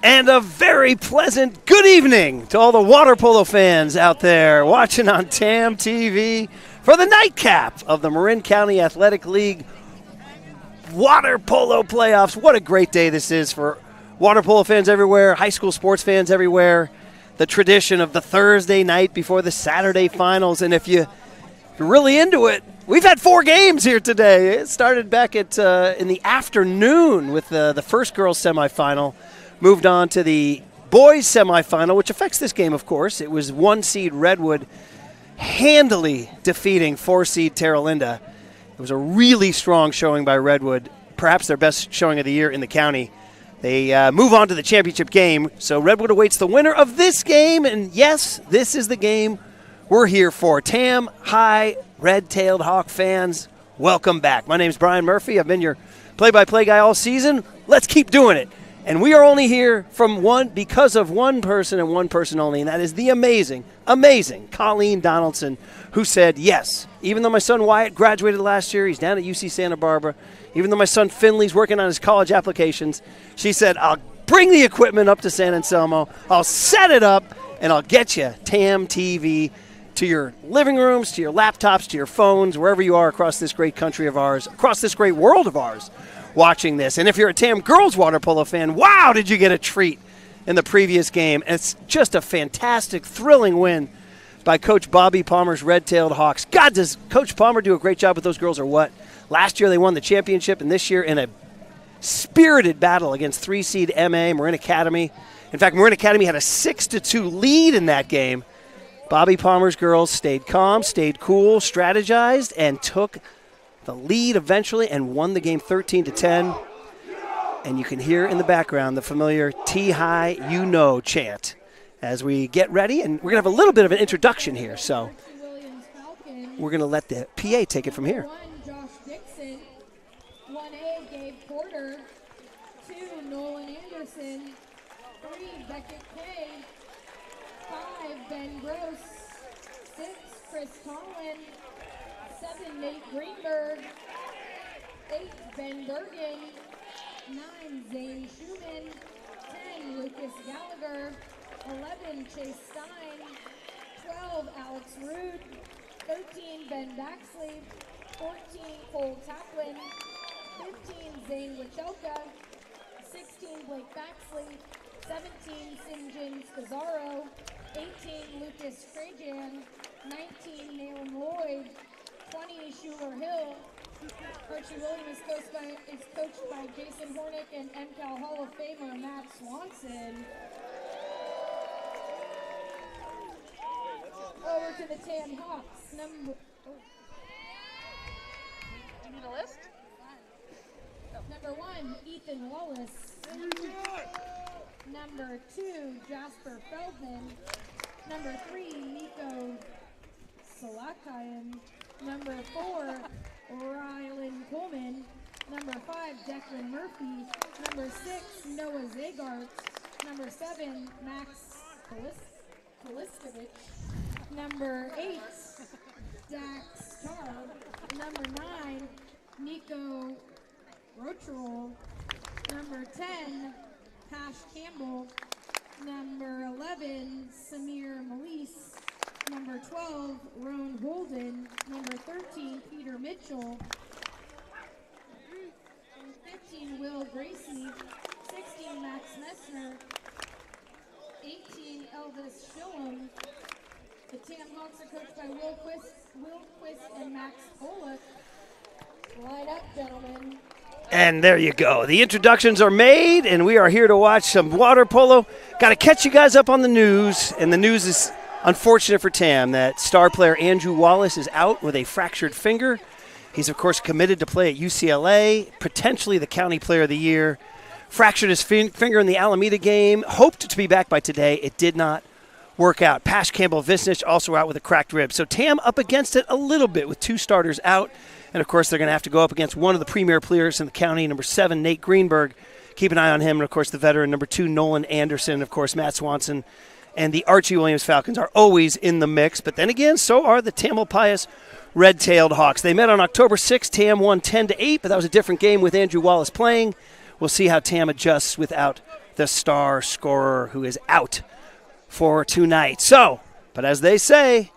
And a very pleasant good evening to all the water polo fans out there watching on TamTV for the nightcap of the Marin County Athletic League water polo playoffs. What a great day this is for water polo fans everywhere, high school sports fans everywhere. The tradition of the Thursday night before the Saturday finals. And if you're really into it, we've had 4 games here today. It started back at in the afternoon with the first girls semifinal. Moved on to the boys semifinal, which affects this game, of course. It was 1 seed Redwood handily defeating 4 seed Terra Linda. It was a really strong showing by Redwood, perhaps their best showing of the year in the county. They move on to the championship game, so Redwood awaits the winner of this game, and yes, this is the game we're here for. Tam High Red-Tailed Hawk fans, welcome back. My name's Brian Murphy. I've been your play-by-play guy all season. Let's keep doing it. And we are only here because of one person and one person only, and that is the amazing Colleen Donaldson, who said, yes, even though my son Wyatt graduated last year, he's down at UC Santa Barbara, even though my son Finley's working on his college applications, she said, I'll bring the equipment up to San Anselmo, I'll set it up, and I'll get you TamTV to your living rooms, to your laptops, to your phones, wherever you are across this great country of ours, across this great world of ours, watching this. And if you're a Tam girls water polo fan, wow, did you get a treat in the previous game. And it's just a fantastic, thrilling win by Coach Bobby Palmer's Red-Tailed Hawks. God, does Coach Palmer do a great job with those girls or what? Last year they won the championship, and this year in a spirited battle against 3 seed MA, Marin Academy. In fact, Marin Academy had a 6-2 lead in that game. Bobby Palmer's girls stayed calm, stayed cool, strategized, and took the lead eventually and won the game 13-10. And you can hear in the background the familiar T-High You Know chant as we get ready. And we're going to have a little bit of an introduction here. So we're going to let the PA take it from here. 1, Josh Dixon. 1A, Gabe Porter. 2, Nolan Anderson. 3, Beckett Kay. 5, Ben Gross. 6, Chris Collin. 7, Nate Greenberg. 8, Ben Bergen. 9, Zane Schumann. 10, Lucas Gallagher. 11, Chase Stein. 12, Alex Rude. 13, Ben Baxley. 14, Cole Taplin. 15, Zane Wachelka. 16, Blake Baxley. 17, Sinjin Scazzaro. 18, Lucas Trajan. 19, Nalen Lloyd. 20, Schuler Hill. Archie Williams is coached by Jason Hornick and MCAL Hall of Famer Matt Swanson. Over to the Tam Hawks. You need a list? Number 1, Ethan Wallace. Number 2, Jasper Feldman. Number 3, Nico Salakayan. Number 4, Rylan Coleman. Number 5, Declan Murphy. Number 6, Noah Zagart. Number 7, Max Kaliskovich. Number 8, Dax Starr. Number 9, Nico Rocherol. Number 10, Pash Campbell. Number 11, Samir Malise. Number 12, Roan Holden. Number 13, Peter Mitchell. 15, Will Gracie. 16, Max Messner. 18, Elvis Schillem. The Tam Hawks are coached by Will Quist and Max Pollock. Line up, gentlemen. And there you go. The introductions are made, and we are here to watch some water polo. Got to catch you guys up on the news, and the news is unfortunate for Tam that star player Andrew Wallace is out with a fractured finger. He's, of course, committed to play at UCLA, potentially the county player of the year. Fractured his finger in the Alameda game. Hoped to be back by today. It did not work out. Pash Campbell-Visnich also out with a cracked rib. So Tam up against it a little bit with 2 starters out. And, of course, they're going to have to go up against one of the premier players in the county, number 7, Nate Greenberg. Keep an eye on him. And, of course, the veteran, number 2, Nolan Anderson. Of course, Matt Swanson and the Archie Williams Falcons are always in the mix. But then again, so are the Tamalpais Red-Tailed Hawks. They met on October 6th. Tam won 10-8, but that was a different game with Andrew Wallace playing. We'll see how Tam adjusts without the star scorer who is out for tonight. So, but as they say,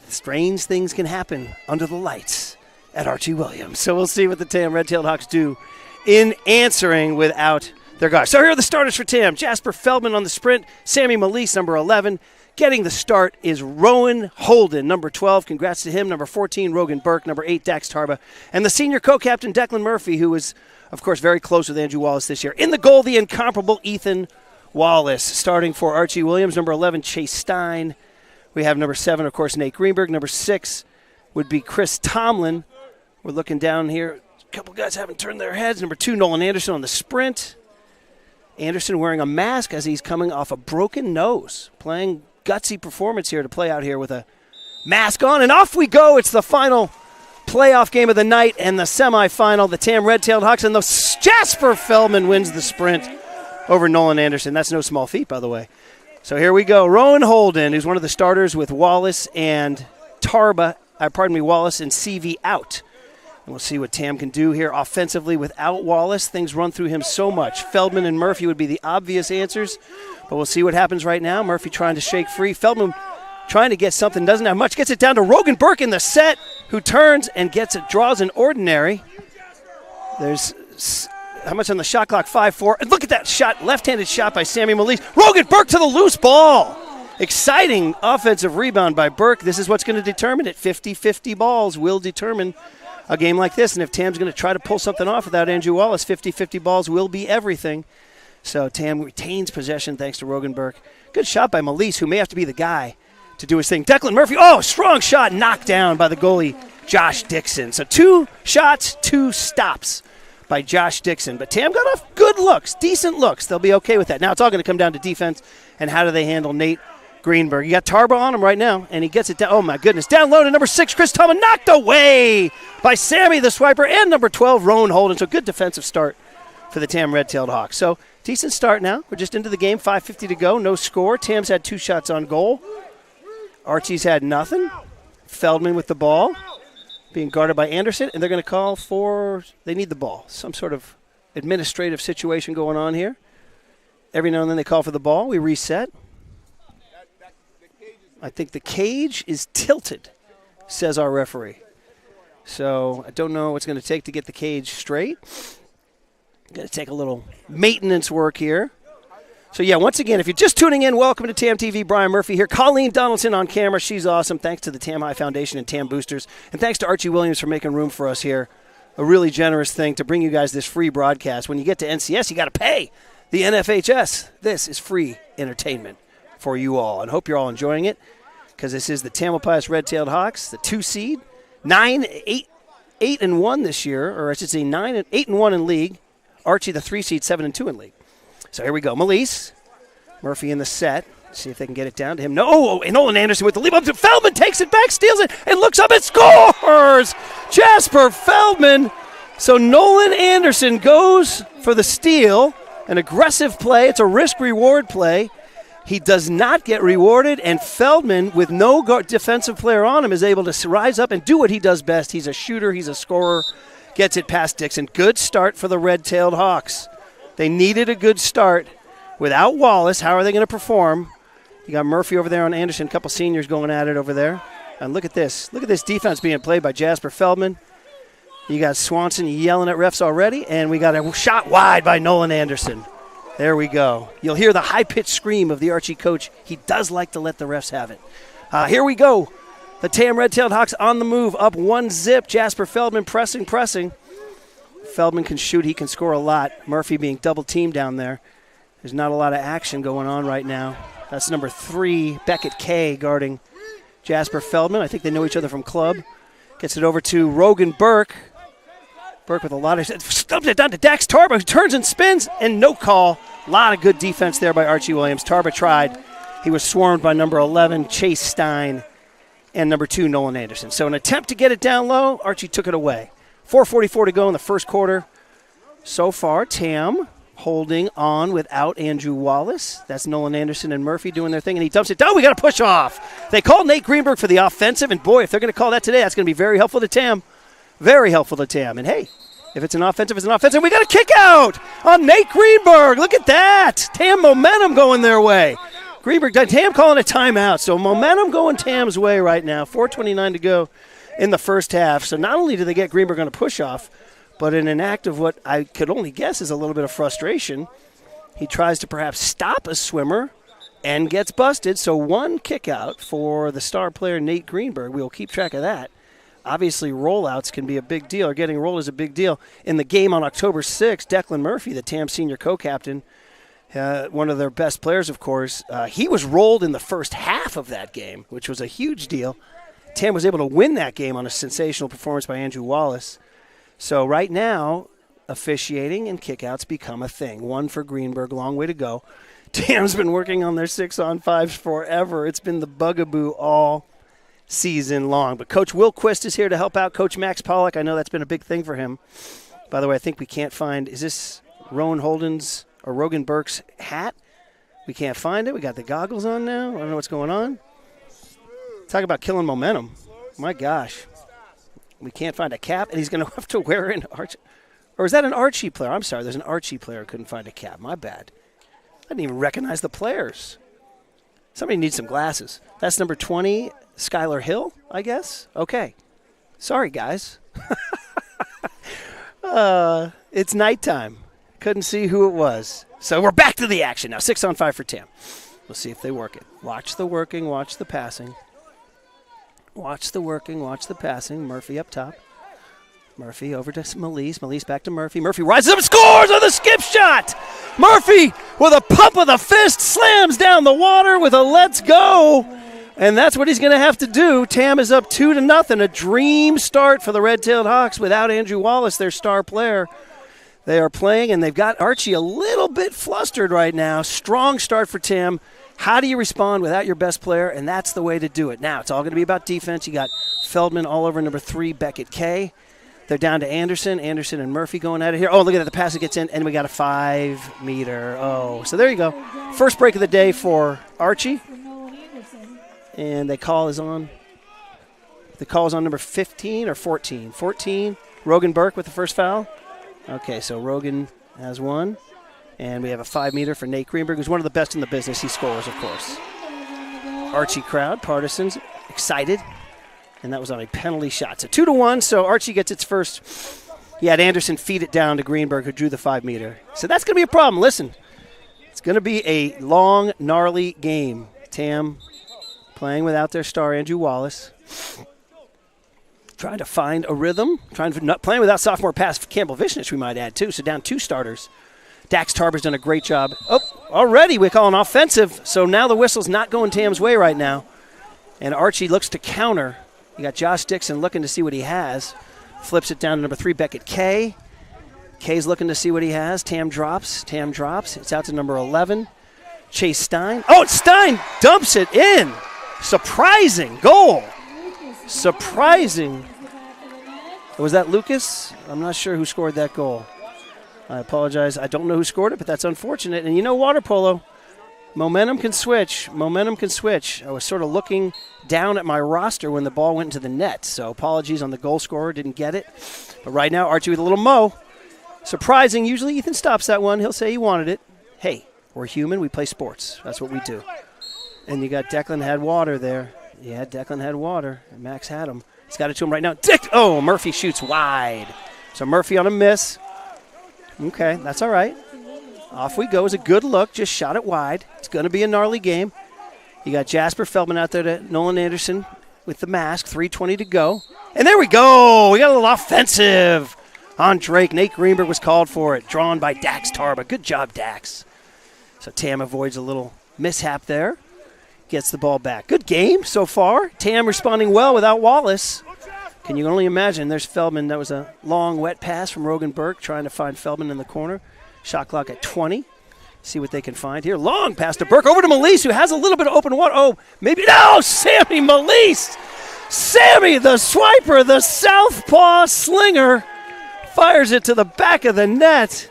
strange things can happen under the lights at Archie Williams. So we'll see what the TAM Red-Tailed Hawks do in answering without their guard. So here are the starters for TAM. Jasper Feldman on the sprint. Sammy Malise, number 11. Getting the start is Rowan Holden, number 12. Congrats to him. Number 14, Rogan Burke. Number 8, Dax Tarba. And the senior co-captain, Declan Murphy, who was, of course, very close with Andrew Wallace this year. In the goal, the incomparable Ethan Wallace. Starting for Archie Williams, number 11, Chase Stein. We have number 7, of course, Nate Greenberg. Number 6 would be Chris Tomlin. We're looking down here. A couple guys haven't turned their heads. Number 2, Nolan Anderson on the sprint. Anderson wearing a mask as he's coming off a broken nose. Playing gutsy performance here to play out here with a mask on. And off we go. It's the final playoff game of the night and the semifinal. The TAM Red-Tailed Hawks and the Jasper Feldman wins the sprint over Nolan Anderson. That's no small feat, by the way. So here we go. Rowan Holden, who's one of the starters with Wallace and Wallace and CV out. And we'll see what TAM can do here offensively without Wallace. Things run through him so much. Feldman and Murphy would be the obvious answers, but we'll see what happens right now. Murphy trying to shake free. Feldman trying to get something, doesn't have much. Gets it down to Rogan Burke in the set, who turns and gets it, draws an ordinary. There's how much on the shot clock? 5-4. And look at that shot, left-handed shot by Sammy Malise. Rogan Burke to the loose ball. Exciting offensive rebound by Burke. This is what's going to determine it. 50-50 balls will determine a game like this. And if TAM's going to try to pull something off without Andrew Wallace, 50-50 balls will be everything. So TAM retains possession thanks to Rogan Burke. Good shot by Malise, who may have to be the guy to do his thing. Declan Murphy, strong shot, knocked down by the goalie, Josh Dixon. So 2 shots, 2 stops by Josh Dixon. But TAM got off good looks, decent looks. They'll be okay with that. Now it's all going to come down to defense and how do they handle Nate Greenberg. You got Tarba on him right now, and he gets it down. Oh, my goodness. Down low to number 6, Chris Tomlin, knocked away by Sammy the Swiper, and number 12, Rowan Holden. So good defensive start for the TAM Red-Tailed Hawks. So decent start now. We're just into the game, 5:50 to go, no score. TAM's had 2 shots on goal. Archie's had nothing. Feldman with the ball, being guarded by Anderson, and they're going to call for, they need the ball. Some sort of administrative situation going on here. Every now and then they call for the ball. We reset. I think the cage is tilted, says our referee. So I don't know what's going to take to get the cage straight. Going to take a little maintenance work here. So, yeah, once again, if you're just tuning in, welcome to TamTV. Brian Murphy here. Colleen Donaldson on camera. She's awesome. Thanks to the Tam High Foundation and Tam Boosters. And thanks to Archie Williams for making room for us here. A really generous thing to bring you guys this free broadcast. When you get to NCS, you got to pay the NFHS. This is free entertainment for you all. And hope you're all enjoying it, because this is the Tamalpais Red-Tailed Hawks, the 2 seed, 8-1 this year, or I should say 8-1 in league. Archie, the 3 seed, 7-2 in league. So here we go. Malise, Murphy in the set. See if they can get it down to him. No, and Nolan Anderson with the leap up to Feldman, takes it back, steals it, and looks up and scores! Jasper Feldman. So Nolan Anderson goes for the steal, an aggressive play. It's a risk-reward play. He does not get rewarded, and Feldman, with no defensive player on him, is able to rise up and do what he does best. He's a shooter. He's a scorer. Gets it past Dixon. Good start for the Red-Tailed Hawks. They needed a good start. Without Wallace, how are they going to perform? You got Murphy over there on Anderson, a couple seniors going at it over there. And look at this. Look at this defense being played by Jasper Feldman. You got Swanson yelling at refs already, and we got a shot wide by Nolan Anderson. There we go. You'll hear the high-pitched scream of the Archie coach. He does like to let the refs have it. Here we go. The TAM Red-Tailed Hawks on the move, up 1-0. Jasper Feldman pressing. Feldman can shoot. He can score a lot. Murphy being double-teamed down there. There's not a lot of action going on right now. That's number 3, Beckett K, guarding Jasper Feldman. I think they know each other from club. Gets it over to Rogan Burke. Burke with a lot of, stubbed it down to Dax Tarba, who turns and spins, and no call. A lot of good defense there by Archie Williams. Tarba tried. He was swarmed by number 11, Chase Stein, and number 2, Nolan Anderson. So an attempt to get it down low, Archie took it away. 4:44 to go in the first quarter. So far, TAM holding on without Andrew Wallace. That's Nolan Anderson and Murphy doing their thing, and he dumps it down. We got to push off. They called Nate Greenberg for the offensive, and boy, if they're going to call that today, that's going to be very helpful to TAM. Very helpful to TAM. And hey, If it's an offensive, it's an offensive. We got a kick out on Nate Greenberg. Look at that. Tam momentum going their way. Greenberg, Tam calling a timeout. So momentum going Tam's way right now. 4:29 to go in the first half. So not only do they get Greenberg on a push-off, but in an act of what I could only guess is a little bit of frustration, he tries to perhaps stop a swimmer and gets busted. So one kick out for the star player Nate Greenberg. We'll keep track of that. Obviously, rollouts can be a big deal, or getting rolled is a big deal. In the game on October 6th, Declan Murphy, the TAM senior co-captain, one of their best players, of course, he was rolled in the first half of that game, which was a huge deal. TAM was able to win that game on a sensational performance by Andrew Wallace. So right now, officiating and kickouts become a thing. One for Greenberg, long way to go. TAM's been working on their 6-on-5s forever. It's been the bugaboo all season long. But Coach Will Quist is here to help out. Coach Max Pollock, I know that's been a big thing for him. By the way, I think we can't find, is this Rowan Holden's or Rogan Burke's hat? We can't find it. We got the goggles on now. I don't know what's going on. Talk about killing momentum. My gosh. We can't find a cap, and he's going to have to wear an Archie. Or is that an Archie player? I'm sorry, there's an Archie player who couldn't find a cap. My bad. I didn't even recognize the players. Somebody needs some glasses. That's number 20, Skylar Hill, I guess. Okay. Sorry, guys. It's nighttime. Couldn't see who it was. So we're back to the action now. 6-on-5 for TAM. We'll see if they work it. Watch the working, watch the passing. Watch the working, watch the passing. Murphy up top. Murphy over to Melise. Melise back to Murphy. Murphy rises up and scores on the skip shot. Murphy with a pump of the fist slams down the water with a let's go. And that's what he's going to have to do. TAM is up 2-0. A dream start for the Red-Tailed Hawks without Andrew Wallace, their star player. They are playing, and they've got Archie a little bit flustered right now. Strong start for TAM. How do you respond without your best player? And that's the way to do it. Now, it's all going to be about defense. You got Feldman all over number 3, Beckett K. They're down to Anderson. Anderson and Murphy going at it here. Oh, look at that. The pass that gets in, and we got a 5-meter. Oh, so there you go. First break of the day for Archie. And the call is on. The call is on number 15 or 14? 14. Rogan Burke with the first foul. Okay, so Rogan has one. And we have a 5-meter for Nate Greenberg, who's one of the best in the business. He scores, of course. Archie crowd, partisans, excited. And that was on a penalty shot. So 2-1, so Archie gets its first. He had Anderson feed it down to Greenberg, who drew the 5-meter. So that's going to be a problem. Listen, it's going to be a long, gnarly game. TAM playing without their star, Andrew Wallace. Trying to find a rhythm. Playing without sophomore pass Campbell Vishnich, we might add, too. So down 2 starters. Dax Tarber's done a great job. Oh, already we call an offensive. So now the whistle's not going TAM's way right now. And Archie looks to counter. You got Josh Dixon looking to see what he has. Flips it down to number 3, Beckett K. K's looking to see what he has. TAM drops. TAM drops. It's out to number 11, Chase Stein. Oh, Stein dumps it in. Surprising goal. Surprising. Was that Lucas? I'm not sure who scored that goal. I apologize. I don't know who scored it, but that's unfortunate. And you know, water polo, momentum can switch. Momentum can switch. I was sort of looking down at my roster when the ball went into the net, so apologies on the goal scorer. Didn't get it. But right now, Archie with a little mo. Surprising. Usually Ethan stops that one. He'll say he wanted it. Hey, we're human. We play sports. That's what we do. And you got Declan had water there. Yeah, Declan had water. And Max had him. He's got it to him right now. Oh, Murphy shoots wide. So Murphy on a miss. Okay, that's all right. Off we go. It's a good look. Just shot it wide. It's going to be a gnarly game. You got Jasper Feldman out there to Nolan Anderson with the mask. 3:20 to go. And there we go. We got a little offensive on Drake. Nate Greenberg was called for it. Drawn by Dax Tarba. Good job, Dax. So TAM avoids a little mishap there. Gets the ball back. Good game so far. TAM responding well without Wallace. Can you only imagine? There's Feldman. That was a long, wet pass from Rogan Burke trying to find Feldman in the corner. Shot clock at 20. See what they can find here. Long pass to Burke. Over to Melise, who has a little bit of open water. Oh, maybe. No, Sammy Melise. Sammy, the swiper, the southpaw slinger, fires it to the back of the net.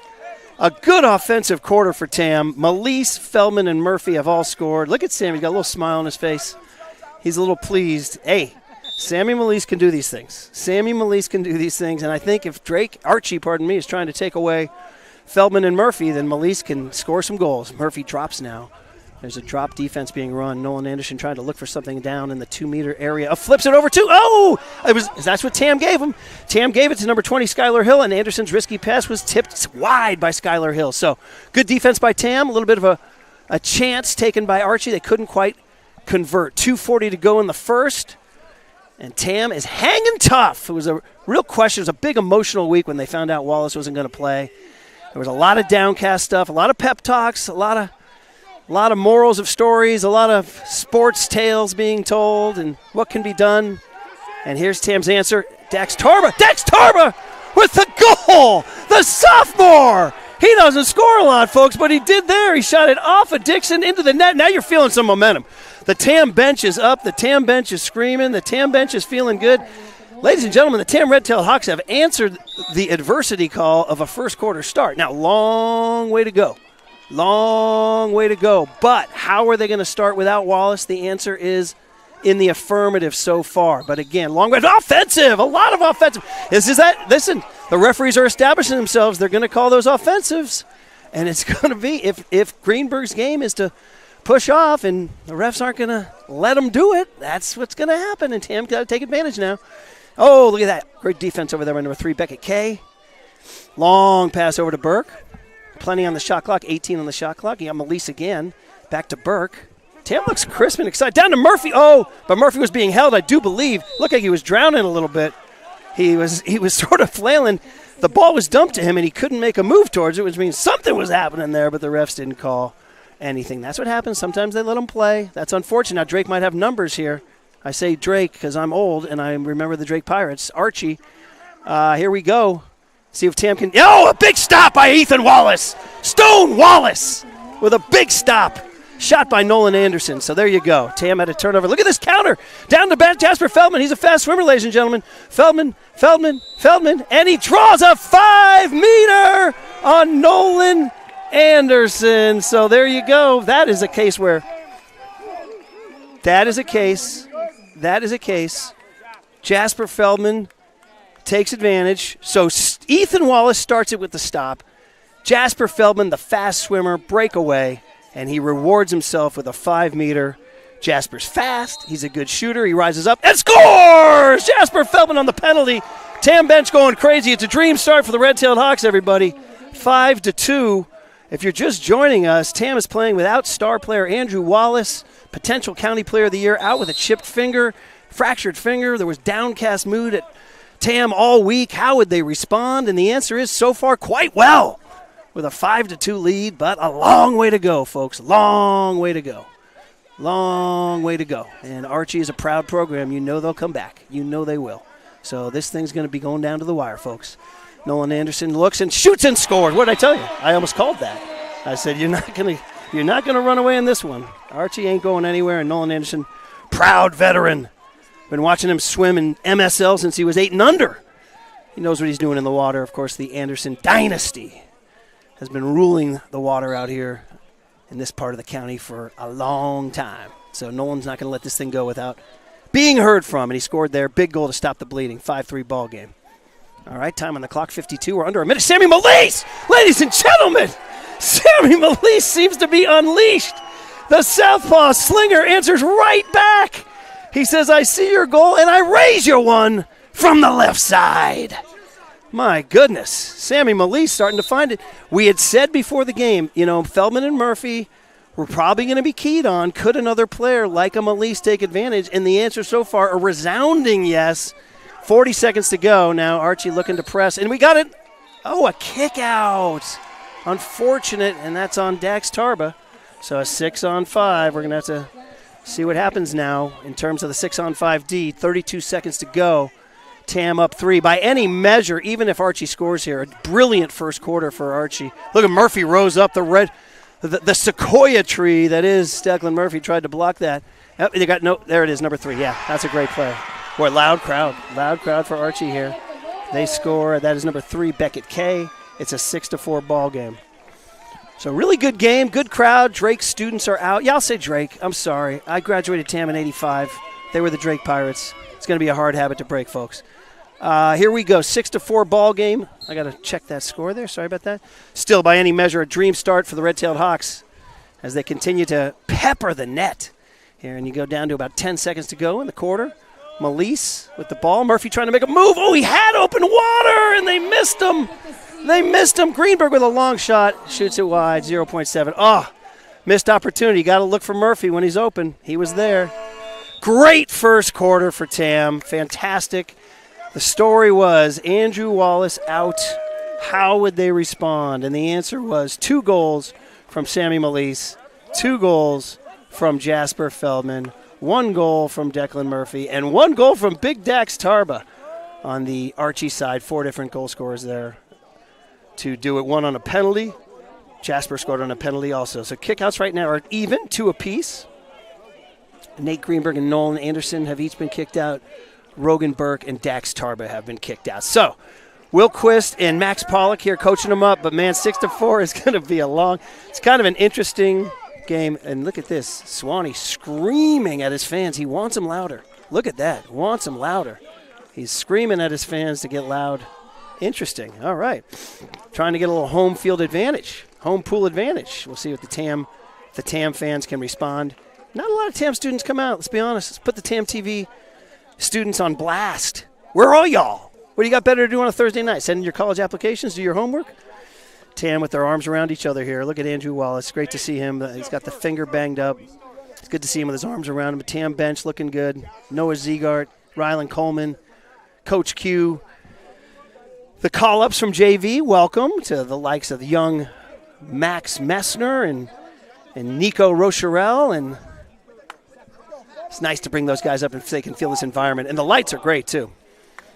A good offensive quarter for TAM. Melise, Feldman, and Murphy have all scored. Look at Sammy. He's got a little smile on his face. He's a little pleased. Hey, Sammy Melise can do these things. Sammy Melise can do these things, and I think if Archie, is trying to take away Feldman and Murphy, then Melise can score some goals. Murphy drops now. There's a drop defense being run. Nolan Anderson trying to look for something down in the 2-meter area. Flips it over to, that's what Tam gave him. Tam gave it to number 20, Skylar Hill, and Anderson's risky pass was tipped wide by Skylar Hill. So good defense by Tam, a little bit of a chance taken by Archie. They couldn't quite convert. 2:40 to go in the first, and Tam is hanging tough. It was a real question. It was a big emotional week when they found out Wallace wasn't going to play. There was a lot of downcast stuff, a lot of pep talks, a lot of morals of stories, a lot of sports tales being told, and what can be done. And here's Tam's answer. Dex Tarba with the goal! The sophomore! He doesn't score a lot, folks, but he did there. He shot it off of Dixon into the net. Now you're feeling some momentum. The Tam bench is up. The Tam bench is screaming. The Tam bench is feeling good. Ladies and gentlemen, the Tam Red-Tailed Hawks have answered the adversity call of a first quarter start. Now, long way to go. Long way to go. But how are they going to start without Wallace? The answer is in the affirmative so far. But again, long way. Offensive. A lot of offensive. Listen, the referees are establishing themselves. They're going to call those offensives. And it's going to be, if Greenberg's game is to push off and the refs aren't going to let them do it, that's what's going to happen. And Tam's got to take advantage now. Oh, look at that. Great defense over there by number 3, Beckett Kay. Long pass over to Burke. Plenty on the shot clock, 18 on the shot clock. You got Melise again. Back to Burke. Tam looks crisp and excited. Down to Murphy. Oh, but Murphy was being held, I do believe. Looked like he was drowning a little bit. He was sort of flailing. The ball was dumped to him, and he couldn't make a move towards it, which means something was happening there, but the refs didn't call anything. That's what happens. Sometimes they let him play. That's unfortunate. Now, Drake might have numbers here. I say Drake because I'm old, and I remember the Drake Pirates. Archie, here we go. See if Tam can. Oh, a big stop by Ethan Wallace. Stone Wallace with a big stop. Shot by Nolan Anderson. So there you go. Tam had a turnover. Look at this counter. Down to Jasper Feldman. He's a fast swimmer, ladies and gentlemen. Feldman. And he draws a 5-meter on Nolan Anderson. So there you go. That is a case. Jasper Feldman takes advantage. So Ethan Wallace starts it with the stop. Jasper Feldman, the fast swimmer, breakaway, and he rewards himself with a 5-meter. Jasper's fast. He's a good shooter. He rises up and scores! Jasper Feldman on the penalty. Tam bench going crazy. It's a dream start for the Red-Tailed Hawks, everybody. 5-2. If you're just joining us, Tam is playing without star player Andrew Wallace, potential County Player of the Year, out with a chipped finger, fractured finger. There was downcast mood at Tam all week. How would they respond? And the answer is so far quite well, with a 5-2 lead, but a long way to go, folks. Long way to go. Long way to go. And Archie is a proud program. You know they'll come back. You know they will. So this thing's going to be going down to the wire, folks. Anderson looks and shoots and scored. What did I tell you? I almost called that. I said you're not gonna run away in this one. Archie ain't going anywhere, and Nolan Anderson, proud veteran. Been watching him swim in MSL since he was 8 and under. He knows what he's doing in the water. Of course, the Anderson dynasty has been ruling the water out here in this part of the county for a long time. So Nolan's not going to let this thing go without being heard from, and he scored there. Big goal to stop the bleeding. 5-3 ball game. All right, time on the clock, 52. We're under a minute. Sammy Melise, ladies and gentlemen. Sammy Melise seems to be unleashed. The southpaw slinger answers right back. He says, I see your goal, and I raise you one from the left side. My goodness. Sammy Melise starting to find it. We had said before the game, Feldman and Murphy were probably going to be keyed on. Could another player like a Melise take advantage? And the answer so far, a resounding yes. 40 seconds to go. Now Archie looking to press. And we got it. Oh, a kick out. Unfortunate, and that's on Dax Tarba. So a 6-on-5. We're going to have to see what happens now in terms of the 6-on-5 D. 32 seconds to go. Tam up 3. By any measure, even if Archie scores here, a brilliant first quarter for Archie. Look at Murphy rose up. The sequoia tree that is Declan Murphy tried to block that. There it is, number 3. Yeah, that's a great play. Boy, loud crowd for Archie here. They score. That is number 3, Beckett Kay. It's a 6-4 ball game. So really good game, good crowd. Drake's students are out. Yeah, I'll say Drake. I'm sorry. I graduated TAM in 85. They were the Drake Pirates. It's going to be a hard habit to break, folks. Here we go, 6-4 ball game. I got to check that score there. Sorry about that. Still, by any measure, a dream start for the Red-Tailed Hawks as they continue to pepper the net here. And you go down to about 10 seconds to go in the quarter. Melise with the ball. Murphy trying to make a move. Oh, he had open water, and they missed him. They missed him. Greenberg with a long shot. Shoots it wide, 0.7. Oh, missed opportunity. Got to look for Murphy when he's open. He was there. Great first quarter for Tam. Fantastic. The story was Andrew Wallace out. How would they respond? And the answer was 2 goals from Sammy Melise, 2 goals from Jasper Feldman, 1 goal from Declan Murphy, and 1 goal from Big Dax Tarba on the Archie side. 4 different goal scorers there to do it. 1 on a penalty. Jasper scored on a penalty also. So kickouts right now are even, 2 apiece. Nate Greenberg and Nolan Anderson have each been kicked out. Rogan Burke and Dax Tarba have been kicked out. So Will Quist and Max Pollock here coaching them up, but man, 6-4 is going to be it's kind of an interesting game. And look at this, Swanee screaming at his fans. He wants them louder. Look at that, wants them louder. He's screaming at his fans to get loud. Interesting, all right. Trying to get a little home field advantage, home pool advantage. We'll see what the TAM fans can respond. Not a lot of TAM students come out, let's be honest. Let's put the TamTV students on blast. Where are y'all? What do you got better to do on a Thursday night? Send in your college applications, do your homework? Tam with their arms around each other here. Look at Andrew Wallace. Great to see him. He's got the finger banged up. It's good to see him with his arms around him. A Tam bench looking good. Noah Ziegart, Rylan Coleman, Coach Q. The call-ups from JV, welcome to the likes of the young Max Messner and Nico Rocherel. And it's nice to bring those guys up if they can feel this environment. And the lights are great, too.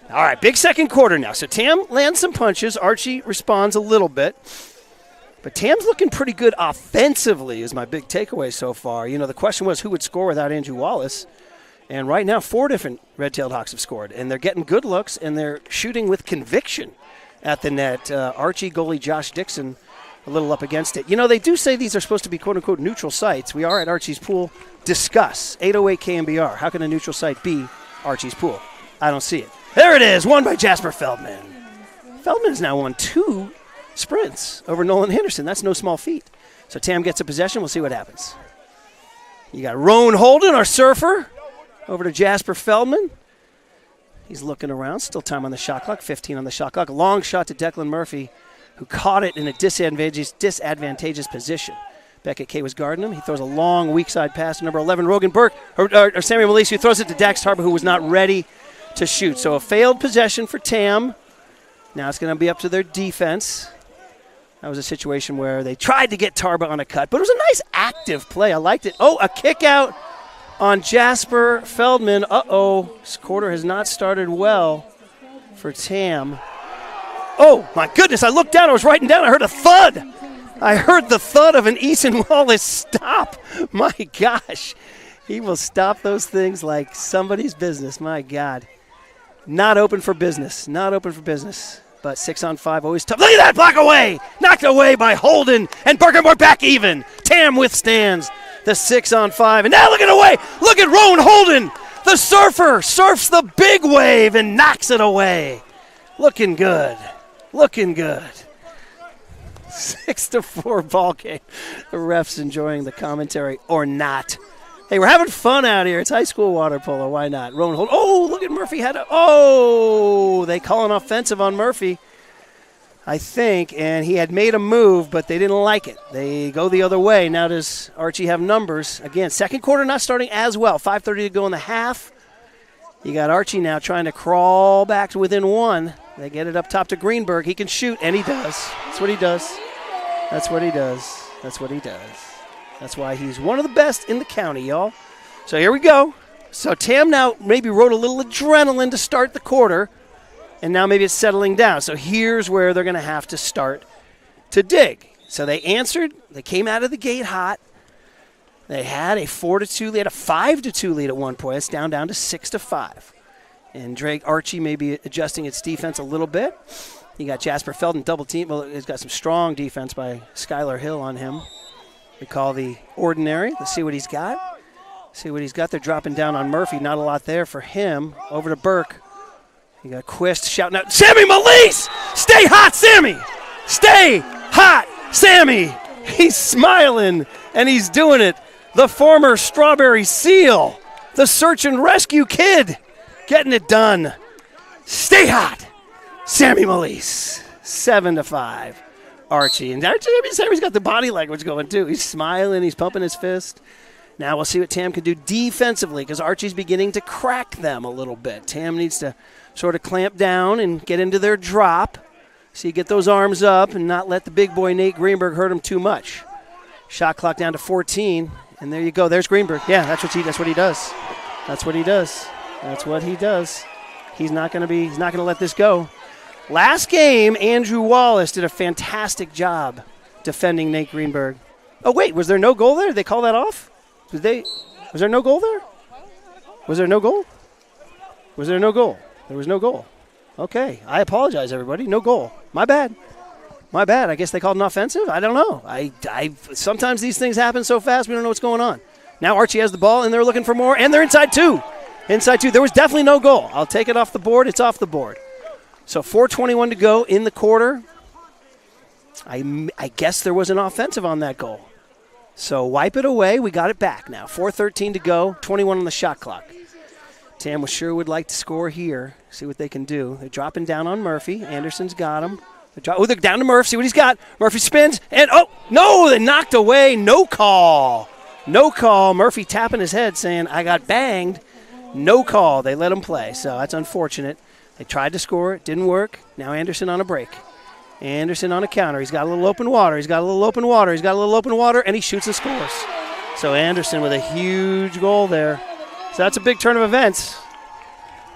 All right, big second quarter now. So Tam lands some punches. Archie responds a little bit. But Tam's looking pretty good offensively is my big takeaway so far. You know, the question was who would score without Andrew Wallace. And right now, 4 different Red-Tailed Hawks have scored. And they're getting good looks, and they're shooting with conviction at the net. Archie goalie Josh Dixon a little up against it. You know, they do say these are supposed to be quote-unquote neutral sites. We are at Archie's pool. Discuss. 808 KMBR. How can a neutral site be Archie's pool? I don't see it. There it is, won by Jasper Feldman. Feldman has now won 2 sprints over Nolan Henderson. That's no small feat. So Tam gets a possession. We'll see what happens. You got Roan Holden, our surfer, over to Jasper Feldman. He's looking around. Still time on the shot clock. 15 on the shot clock. Long shot to Declan Murphy, who caught it in a disadvantageous position. Beckett K was guarding him. He throws a long weak side pass to number 11, Rogan Burke, or Samuel Melise, who throws it to Dax Tarba, who was not ready to shoot. So a failed possession for Tam. Now it's going to be up to their defense. That was a situation where they tried to get Tarba on a cut, but it was a nice active play. I liked it. Oh, a kick out on Jasper Feldman. Uh-oh, this quarter has not started well for Tam. Oh, my goodness, I looked down. I was writing down. I heard a thud. I heard the thud of an Eason Wallace stop. My gosh. He will stop those things like somebody's business. My God. Not open for business. Not open for business. But 6-on-5, always tough. Look at that, block away. Knocked away by Holden. And Birkenmore back even. Tam withstands the 6-on-5. And now look at away. Look at Roan Holden. The surfer surfs the big wave and knocks it away. Looking good. Looking good. 6-4 ball game. The refs enjoying the commentary or not. Hey, we're having fun out here. It's high school water polo. Why not? Roan Holden. Oh, look at Murphy. They call an offensive on Murphy, I think. And he had made a move, but they didn't like it. They go the other way. Now does Archie have numbers? Again, second quarter not starting as well. 5:30 to go in the half. You got Archie now trying to crawl back to within 1. They get it up top to Greenberg. He can shoot, and he does. That's what he does. That's what he does. That's what he does. That's why he's one of the best in the county, y'all. So here we go. So Tam now maybe rode a little adrenaline to start the quarter, and now maybe it's settling down. So here's where they're going to have to start to dig. So they answered. They came out of the gate hot. They had a 4-2 lead. They had a 5-2 lead at one point. It's down to 6-5. And Archie may be adjusting its defense a little bit. You got Jasper Feldman double team. Well, he's got some strong defense by Skylar Hill on him. We call the ordinary. Let's see what he's got. See what he's got there, dropping down on Murphy. Not a lot there for him. Over to Burke. You got Quist shouting out, Sammy Malise! Stay hot, Sammy! Stay hot, Sammy! He's smiling, and he's doing it. The former Strawberry Seal, the search and rescue kid, getting it done. Stay hot, Sammy Malise. 7-5, Archie. And Sammy's got the body language going, too. He's smiling. He's pumping his fist. Now we'll see what Tam can do defensively because Archie's beginning to crack them a little bit. Tam needs to sort of clamp down and get into their drop. So you get those arms up and not let the big boy Nate Greenberg hurt him too much. Shot clock down to 14, and there you go. There's Greenberg. Yeah, that's what he does. That's what he does. That's what he does. He's not going to let this go. Last game, Andrew Wallace did a fantastic job defending Nate Greenberg. Oh wait, was there no goal there? Did they call that off? Was there no goal there? Was there no goal? Was there no goal? There was no goal. Okay, I apologize, everybody. No goal. My bad. My bad. I guess they called an offensive. I don't know. I sometimes these things happen so fast we don't know what's going on. Now Archie has the ball, and they're looking for more, and they're inside two. Inside two. There was definitely no goal. I'll take it off the board. It's off the board. So 4:21 to go in the quarter. I guess there was an offensive on that goal. So wipe it away. We got it back now. 4:13 to go. 21 on the shot clock. Tam sure would like to score here. See what they can do. They're dropping down on Murphy. Anderson's got him. They're down to Murph. See what he's got. Murphy spins. And, oh, no, they knocked away. No call. No call. Murphy tapping his head saying, I got banged. No call. They let him play. So that's unfortunate. They tried to score. It didn't work. Now Anderson on a break. Anderson on a counter. He's got a little open water. And he shoots and scores. So Anderson with a huge goal there. So that's a big turn of events.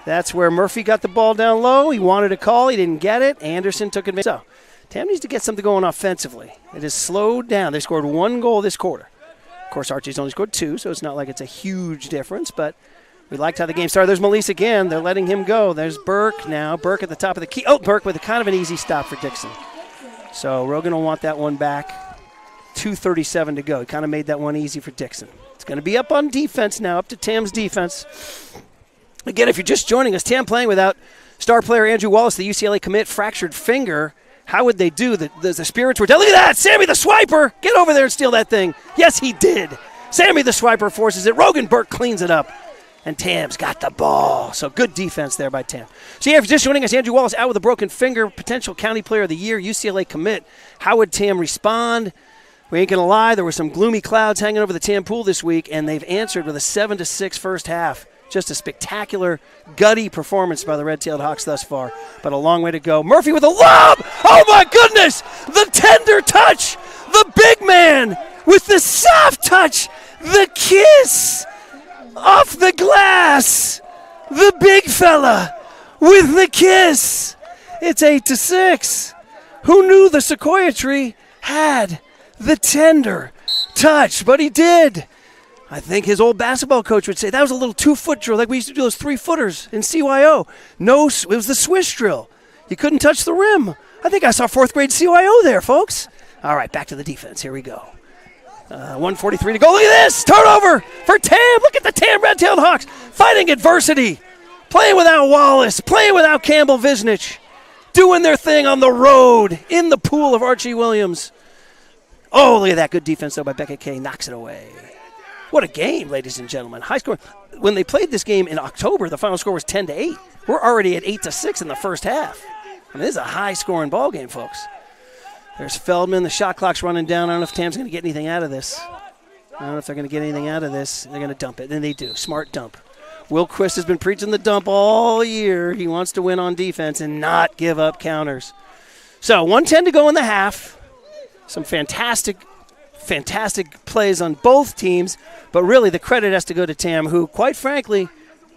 That's where Murphy got the ball down low. He wanted a call. He didn't get it. Anderson took advantage. So Tam needs to get something going offensively. It has slowed down. They scored one goal this quarter. Of course, Archie's only scored two, so it's not like it's a huge difference, but we liked how the game started. There's Malise again. They're letting him go. There's Burke now. Burke at the top of the key. Oh, Burke with a kind of an easy stop for Dixon. So Rogan will want that one back. 2:37 to go. He kind of made that one easy for Dixon. It's going to be up on defense now, up to Tam's defense. Again, if you're just joining us, Tam playing without star player Andrew Wallace, the UCLA commit, fractured finger. How would they do? The spirits were telling, look at that, Sammy the Swiper. Get over there and steal that thing. Yes, he did. Sammy the Swiper forces it. Rogan Burke cleans it up. And Tam's got the ball. So good defense there by Tam. So yeah, if you're just joining us, Andrew Wallace out with a broken finger, potential county player of the year, UCLA commit. How would Tam respond? We ain't going to lie, there were some gloomy clouds hanging over the Tam pool this week, and they've answered with a 7-6 first half. Just a spectacular, gutty performance by the Red-Tailed Hawks thus far, but a long way to go. Murphy with a lob! Oh, my goodness! The tender touch! The big man with the soft touch! The kiss! Off the glass! The big fella with the kiss! It's 8-6. Who knew the sequoia tree had the tender touch? But he did. I think his old basketball coach would say that was a little 2-foot drill, like we used to do those 3-footers in CYO. No, it was the swish drill. You couldn't touch the rim. I think I saw 4th grade CYO there, folks. All right, back to the defense. Here we go. 1:43 to go. Look at this. Turnover for Tam. Look at the Tam Red-Tailed Hawks fighting adversity. Playing without Wallace. Playing without Campbell Visnich. Doing their thing on the road in the pool of Archie Williams. Oh, look at that. Good defense, though, by Beckett Kay. Knocks it away. What a game, ladies and gentlemen. High score. When they played this game in October, the final score was 10-8. We're already at 8-6 in the first half. I mean, this is a high-scoring ball game, folks. There's Feldman. The shot clock's running down. I don't know if Tam's going to get anything out of this. I don't know if they're going to get anything out of this. They're going to dump it, and they do. Smart dump. Will Quist has been preaching the dump all year. He wants to win on defense and not give up counters. So 1:10 to go in the half. Some fantastic plays on both teams, but really the credit has to go to Tam, who, quite frankly,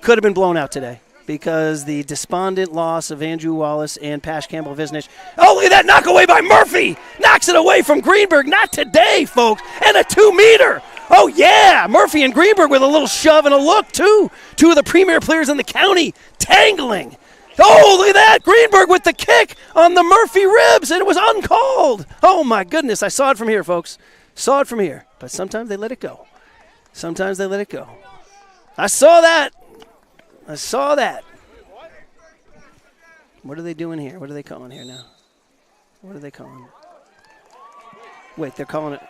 could have been blown out today because the despondent loss of Andrew Wallace and Pash Campbell Visnich. Oh, look at that knock away by Murphy. Knocks it away from Greenberg. Not today, folks. And a 2-meter. Oh, yeah. Murphy and Greenberg with a little shove and a look, too. Two of the premier players in the county tangling. Oh, look at that. Greenberg with the kick on the Murphy ribs, and it was uncalled. Oh, my goodness. I saw it from here, folks. Saw it from here. But sometimes they let it go. Sometimes they let it go. I saw that. I saw that. What are they doing here? What are they calling here now? What are they calling? Wait, they're calling it.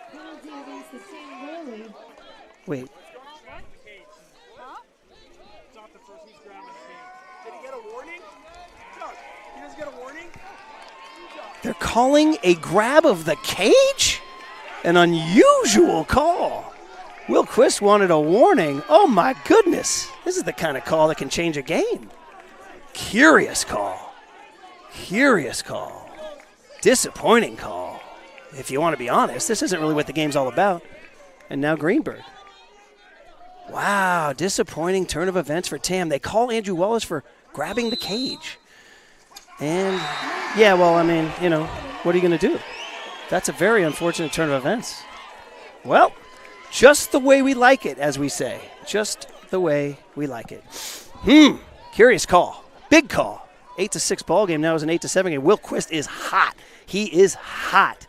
Wait. They're calling a grab of the cage? An unusual call. Will Quist wanted a warning. Oh, my goodness. This is the kind of call that can change a game. Curious call. Curious call. Disappointing call. If you want to be honest, this isn't really what the game's all about. And now Greenberg. Wow, disappointing turn of events for Tam. They call Andrew Wallace for grabbing the cage. And, yeah, well, I mean, you know, what are you going to do? That's a very unfortunate turn of events. Well, just the way we like it, as we say. Just the way we like it. Curious call. Big call. 8-6 ball game. Now is an 8-7 game. Will Quist is hot. He is hot.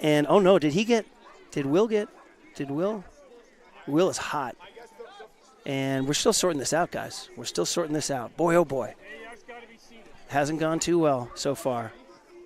And, oh, no, did Will? Will is hot. And we're still sorting this out, guys. We're still sorting this out. Boy, oh, boy. Hasn't gone too well so far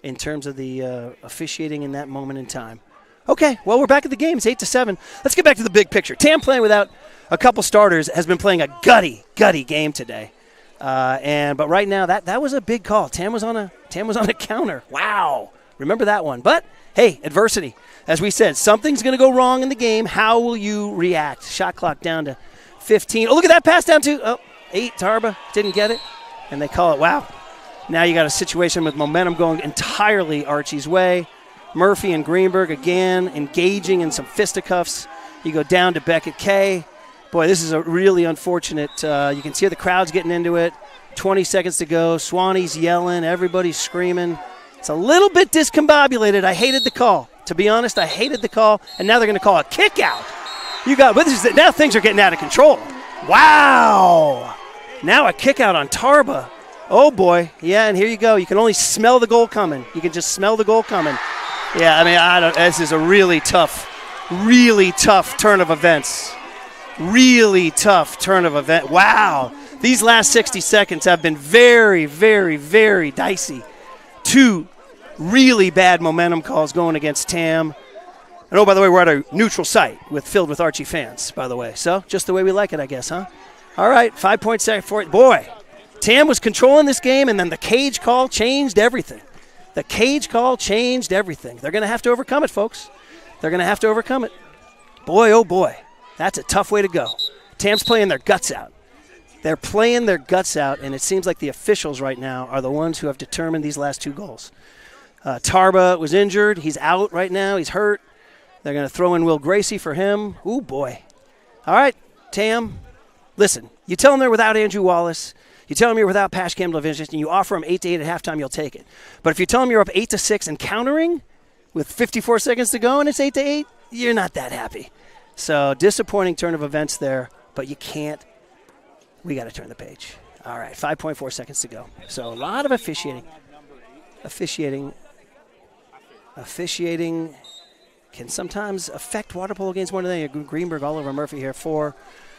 in terms of the officiating in that moment in time. Okay, well, we're back at the game. It's 8-7. Let's get back to the big picture. Tam playing without a couple starters has been playing a gutty game today. But right now, that was a big call. Tam was on a counter. Wow. Remember that one. But, hey, adversity. As we said, something's going to go wrong in the game. How will you react? Shot clock down to 15. Oh, look at that pass down to 8. Tarba didn't get it. And they call it, wow. Now you got a situation with momentum going entirely Archie's way. Murphy and Greenberg again engaging in some fisticuffs. You go down to Beckett K. Boy, this is a really unfortunate. You can see the crowd's getting into it. 20 seconds to go. Swanee's yelling. Everybody's screaming. It's a little bit discombobulated. I hated the call. To be honest, I hated the call. And now they're going to call a kick out. Now things are getting out of control. Wow. Now a kick out on Tarba. Oh, boy. Yeah, and here you go. You can only smell the goal coming. You can just smell the goal coming. Yeah, I mean, this is a really tough turn of events. Really tough turn of event. Wow. These last 60 seconds have been very, very, very dicey. 2 really bad momentum calls going against Tam. And, oh, by the way, we're at a neutral site filled with Archie fans, by the way. So, just the way we like it, I guess, huh? All right, 5-point sack for it. Boy, Tam was controlling this game, and then the cage call changed everything. The cage call changed everything. They're going to have to overcome it, folks. They're going to have to overcome it. Boy, oh, boy. That's a tough way to go. Tam's playing their guts out. They're playing their guts out, and it seems like the officials right now are the ones who have determined these last 2 goals. Tarba was injured. He's out right now. He's hurt. They're going to throw in Will Gracie for him. Ooh, boy. All right, Tam, listen. You tell them they're without Andrew Wallace. You tell them you're without Pashkam Levinsky, and you offer them 8-8 at halftime, you'll take it. But if you tell them you're up 8-6 and countering with 54 seconds to go and it's 8-8, you're not that happy. So disappointing turn of events there, but you can't. We got to turn the page. All right, 5.4 seconds to go. So a lot of officiating. Officiating can sometimes affect water polo games more than anything. Greenberg all over Murphy here. 4,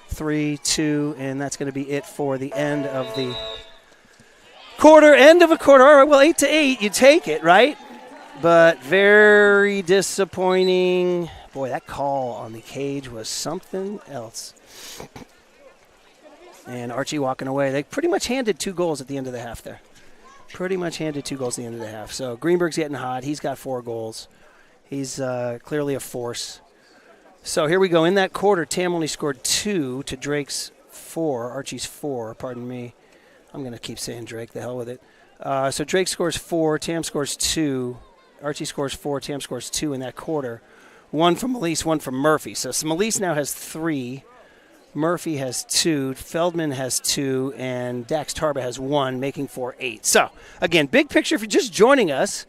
3, 2, and that's going to be it for the end of the quarter. End of a quarter. All right, well, 8-8, you take it, right? But very disappointing. Boy, that call on the cage was something else. And Archie walking away. They pretty much handed 2 goals at the end of the half there. Pretty much handed 2 goals at the end of the half. So Greenberg's getting hot. He's got 4 goals. He's clearly a force. So here we go. In that quarter, Tam only scored 2 to Drake's 4. Archie's 4, pardon me. I'm going to keep saying Drake. The hell with it. So Drake scores 4. Tam scores 2. Archie scores 4. Tam scores 2 in that quarter. 1 from Melise, 1 from Murphy. So Melise now has 3. Murphy has 2. Feldman has 2. And Dax Tarba has 1, making for 8. So, again, big picture, if you're just joining us,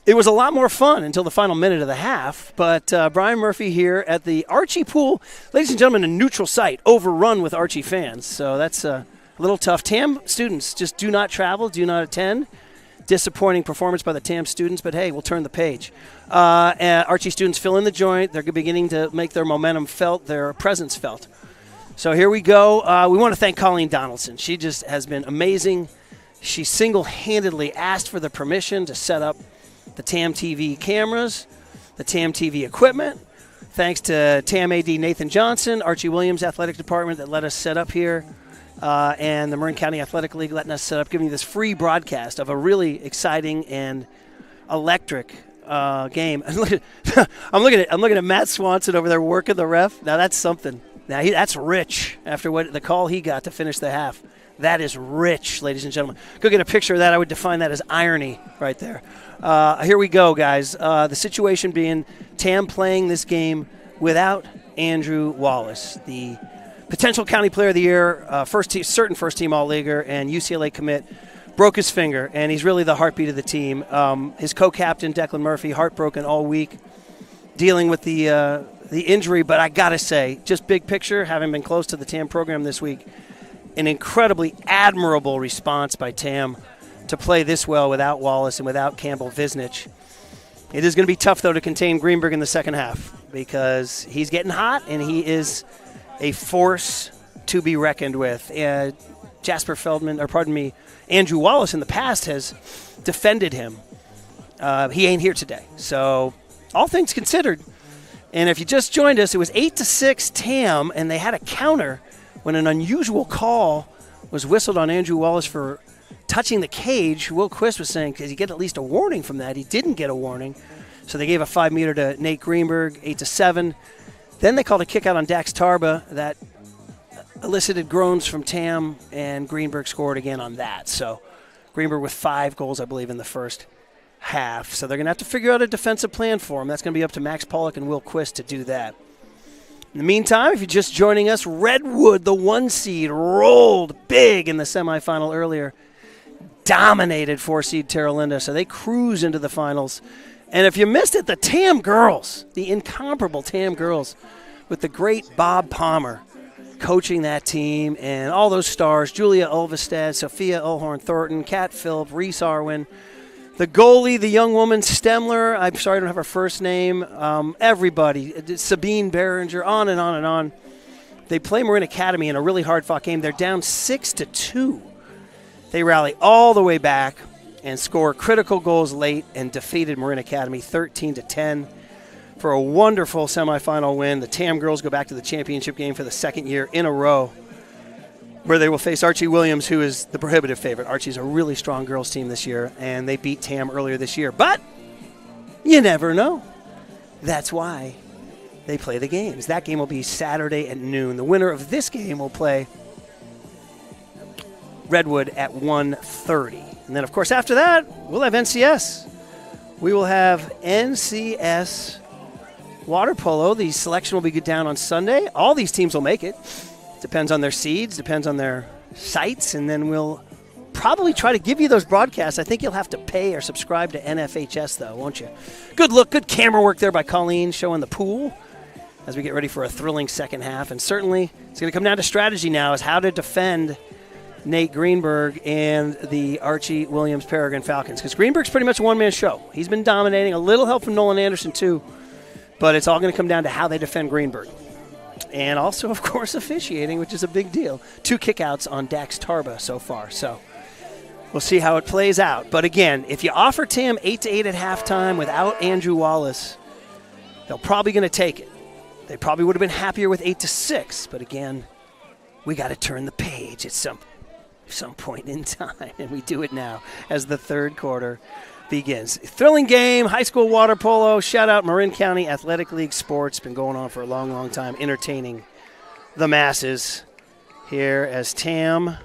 it was a lot more fun until the final minute of the half. But Brian Murphy here at the Archie pool. Ladies and gentlemen, a neutral site, overrun with Archie fans. So that's a little tough. TAM students just do not travel, do not attend. Disappointing performance by the TAM students, but hey, we'll turn the page. Archie students fill in the joint. They're beginning to make their momentum felt, their presence felt. So here we go. We want to thank Colleen Donaldson. She just has been amazing. She single-handedly asked for the permission to set up the TamTV cameras, the TamTV equipment. Thanks to TAM AD Nathan Johnson, Archie Williams Athletic Department that let us set up here, and the Marin County Athletic League letting us set up, giving you this free broadcast of a really exciting and electric game. I'm looking at Matt Swanson over there working the ref. Now that's something. Now that's rich after what the call he got to finish the half. That is rich, ladies and gentlemen. Go get a picture of that. I would define that as irony right there. Here we go, guys. The situation being Tam playing this game without Andrew Wallace, the potential county player of the year, certain first-team All-Leaguer, and UCLA commit, broke his finger, and he's really the heartbeat of the team. His co-captain, Declan Murphy, heartbroken all week, dealing with the injury. But I got to say, just big picture, having been close to the TAM program this week, an incredibly admirable response by TAM to play this well without Wallace and without Campbell Visnich. It is going to be tough, though, to contain Greenberg in the second half because he's getting hot and he is a force to be reckoned with. Andrew Wallace in the past has defended him. He ain't here today. So all things considered, and if you just joined us, it was 8-6 TAM, and they had a counter when an unusual call was whistled on Andrew Wallace for touching the cage. Will Quist was saying, does he get at least a warning from that? He didn't get a warning. So they gave a 5-meter to Nate Greenberg, 8-7. Then they called a kick out on Dax Tarba that elicited groans from Tam, and Greenberg scored again on that. So Greenberg with 5 goals, I believe, in the first half. So they're going to have to figure out a defensive plan for him. That's going to be up to Max Pollock and Will Quist to do that. In the meantime, if you're just joining us, Redwood, the 1 seed, rolled big in the semifinal earlier. Dominated 4-seed Terra Linda, so they cruise into the finals. And if you missed it, the TAM girls, the incomparable TAM girls, with the great Bob Palmer coaching that team, and all those stars, Julia Ulvestad, Sophia Ulhorn Thornton, Kat Phillip, Reese Arwin, the goalie, the young woman, Stemler, I'm sorry I don't have her first name, everybody, Sabine Behringer, on and on and on. They play Marin Academy in a really hard-fought game. They're down 6-2. They rally all the way back and score critical goals late and defeated Marin Academy 13-10 for a wonderful semifinal win. The TAM girls go back to the championship game for the second year in a row, where they will face Archie Williams, who is the prohibitive favorite. Archie's a really strong girls team this year, and they beat TAM earlier this year. But you never know. That's why they play the games. That game will be Saturday at noon. The winner of this game will play Redwood at 1:30. And then, of course, after that, we'll have NCS. We will have NCS water polo. The selection will be down on Sunday. All these teams will make it. Depends on their seeds, depends on their sites, and then we'll probably try to give you those broadcasts. I think you'll have to pay or subscribe to NFHS, though, won't you? Good look, good camera work there by Colleen showing the pool as we get ready for a thrilling second half. And certainly it's going to come down to strategy now, is how to defend Nate Greenberg and the Archie Williams Peregrine Falcons, because Greenberg's pretty much a one-man show. He's been dominating, a little help from Nolan Anderson too, but it's all going to come down to how they defend Greenberg. And also, of course, officiating, which is a big deal. 2 kickouts on Dax Tarba so far. So we'll see how it plays out. But again, if you offer Tam 8-8 at halftime without Andrew Wallace, they're probably going to take it. They probably would have been happier with 8-6. But again, we got to turn the page at some point in time. And we do it now as the third quarter begins. Thrilling game, high school water polo. Shout out Marin County Athletic League Sports. Been going on for a long, long time, entertaining the masses here as Tam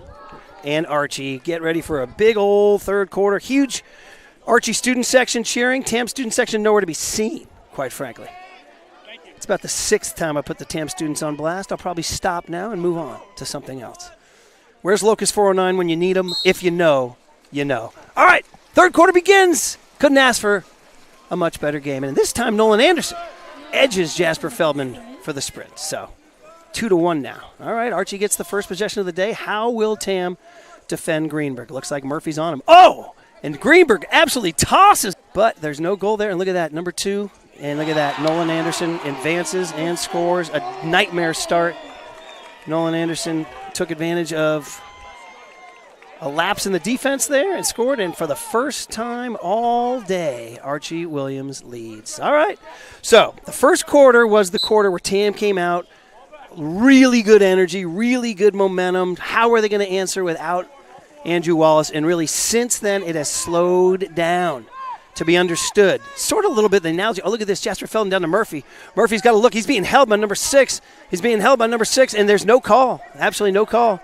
and Archie get ready for a big old third quarter. Huge Archie student section cheering. Tam student section nowhere to be seen, quite frankly. It's about the 6th time I put the Tam students on blast. I'll probably stop now and move on to something else. Where's Locust 409 when you need them? If you know, you know. All right. Third quarter begins. Couldn't ask for a much better game. And this time, Nolan Anderson edges Jasper Feldman for the sprint. So 2-1 now. All right, Archie gets the first possession of the day. How will Tam defend Greenberg? Looks like Murphy's on him. Oh, and Greenberg absolutely tosses. But there's no goal there. And look at that, number 2. And look at that, Nolan Anderson advances and scores. A nightmare start Nolan Anderson took advantage of a lapse in the defense there and scored. And for the first time all day, Archie Williams leads. All right. So the first quarter was the quarter where Tam came out. Really good energy, really good momentum. How are they going to answer without Andrew Wallace? And really, since then, it has slowed down, to be understood. Sort of a little bit the analogy. Oh, look at this. Jasper Feldman down to Murphy. Murphy's got to look. He's being held by number 6. He's being held by number 6, and there's no call. Absolutely no call.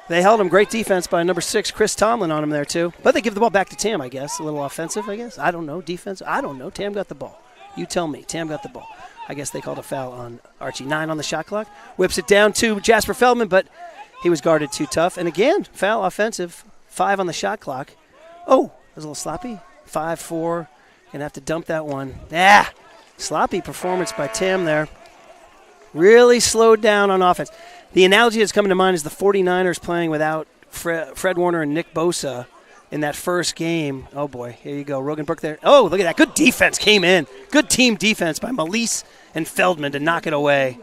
They held him. Great defense by number 6, Chris Tomlin, on him there, too. But they give the ball back to Tam, I guess. A little offensive, I guess. I don't know. Defense. I don't know. Tam got the ball. You tell me. Tam got the ball. I guess they called a foul on Archie. 9 on the shot clock. Whips it down to Jasper Feldman, but he was guarded too tough. And again, foul offensive. 5 on the shot clock. Oh, that was a little sloppy. 5-4. Gonna have to dump that one. Sloppy performance by Tam there. Really slowed down on offense. The analogy that's coming to mind is the 49ers playing without Fred Warner and Nick Bosa in that first game. Oh, boy. Here you go. Rogan Brook there. Oh, look at that. Good defense came in. Good team defense by Melise and Feldman to knock it away.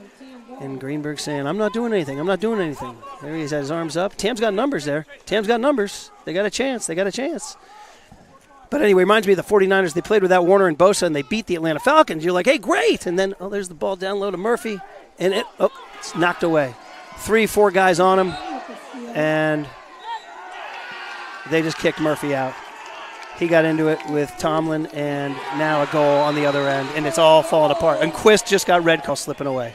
And Greenberg saying, I'm not doing anything. I'm not doing anything. There he is, his arms up. Tam's got numbers there. Tam's got numbers. They got a chance. They got a chance. But anyway, reminds me of the 49ers. They played without Warner and Bosa, and they beat the Atlanta Falcons. You're like, hey, great. And then, there's the ball down low to Murphy. And it's knocked away. 3-4 guys on him. And they just kicked Murphy out. He got into it with Tomlin, and now a goal on the other end, and it's all falling apart. And Quist just got red call slipping away.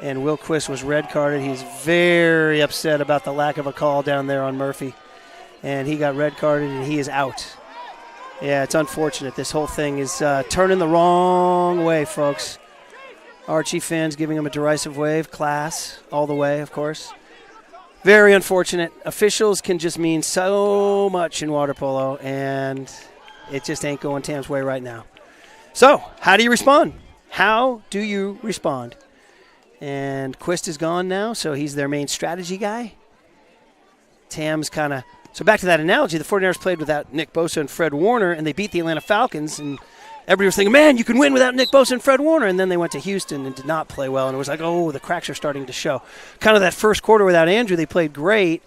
And Will Quist was red carded. He's very upset about the lack of a call down there on Murphy. And he got red carded, and he is out. Yeah, it's unfortunate. This whole thing is turning the wrong way, folks. Archie fans giving him a derisive wave. Class all the way, of course. Very unfortunate. Officials can just mean so much in water polo, and it just ain't going Tam's way right now. So, how do you respond? How do you respond? And Quist is gone now, so he's their main strategy guy. Tam's kind of... So back to that analogy, the 49ers played without Nick Bosa and Fred Warner, and they beat the Atlanta Falcons, and everybody was thinking, man, you can win without Nick Bosa and Fred Warner. And then they went to Houston and did not play well. And it was like, oh, the cracks are starting to show. Kind of that first quarter without Andrew, they played great.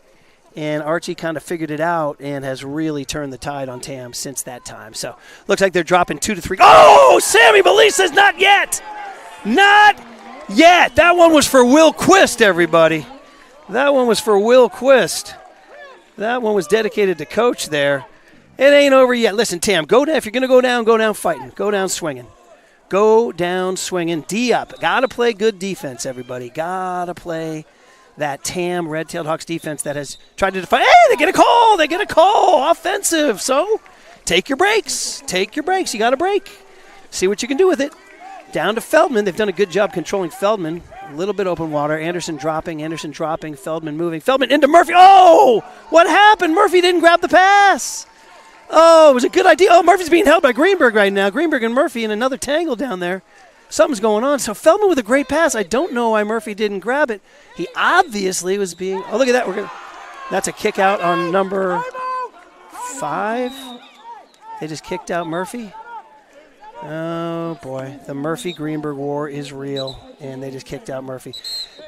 And Archie kind of figured it out and has really turned the tide on Tam since that time. So looks like they're dropping 2 to 3. Oh, Sammy Melise says not yet. Not yet. That one was for Will Quist, everybody. That one was for Will Quist. That one was dedicated to Coach there. It ain't over yet. Listen, Tam, go down. If you're going to go down fighting. Go down swinging. Go down swinging. D up. Got to play good defense, everybody. Got to play that Tam Red-Tailed Hawks defense that has tried to define. Hey, they get a call. They get a call. Offensive. So take your breaks. Take your breaks. You got to break. See what you can do with it. Down to Feldman. They've done a good job controlling Feldman. A little bit open water. Anderson dropping. Feldman moving. Feldman into Murphy. Oh, what happened? Murphy didn't grab the pass. Oh, it was a good idea. Oh, Murphy's being held by Greenberg right now. Greenberg and Murphy in another tangle down there. Something's going on. So Feldman with a great pass. I don't know why Murphy didn't grab it. He obviously was being... Oh, look at that. That's a kick out on number 5. They just kicked out Murphy. Oh, boy. The Murphy-Greenberg war is real, and they just kicked out Murphy.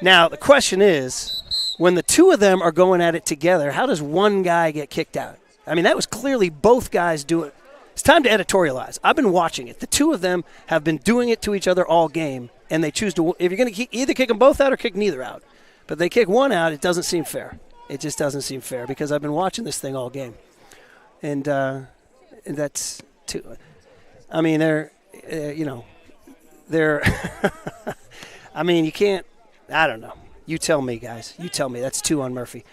Now, the question is, when the two of them are going at it together, how does one guy get kicked out? I mean, that was clearly both guys doing it. It's time to editorialize. I've been watching it. The two of them have been doing it to each other all game, and they choose to – if you're going to either kick them both out or kick neither out. But they kick one out, it doesn't seem fair. It just doesn't seem fair because I've been watching this thing all game. And that's too – I mean, they're I mean, you can't – I don't know. You tell me, guys. You tell me. That's 2 on Murphy.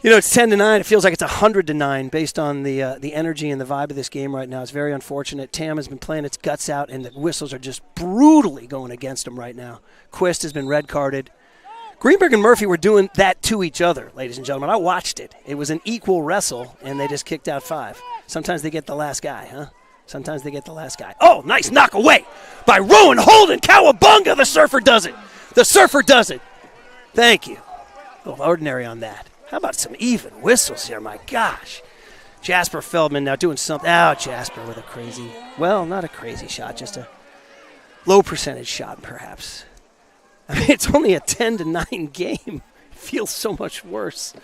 It's 10-9. It feels like it's 100-9 based on the energy and the vibe of this game right now. It's very unfortunate. Tam has been playing its guts out, and the whistles are just brutally going against him right now. Quist has been red carded. Greenberg and Murphy were doing that to each other, ladies and gentlemen. I watched it. It was an equal wrestle, and they just kicked out 5. Sometimes they get the last guy, huh? Sometimes they get the last guy. Oh, nice knock away by Rowan Holden. Cowabunga. The Surfer does it. The Surfer does it. Thank you. A little ordinary on that. How about some even whistles here? My gosh. Jasper Feldman now doing something. Oh, Jasper with a crazy, well, not a crazy shot, just a low percentage shot perhaps. I mean, it's only a 10-9 game. feels so much worse.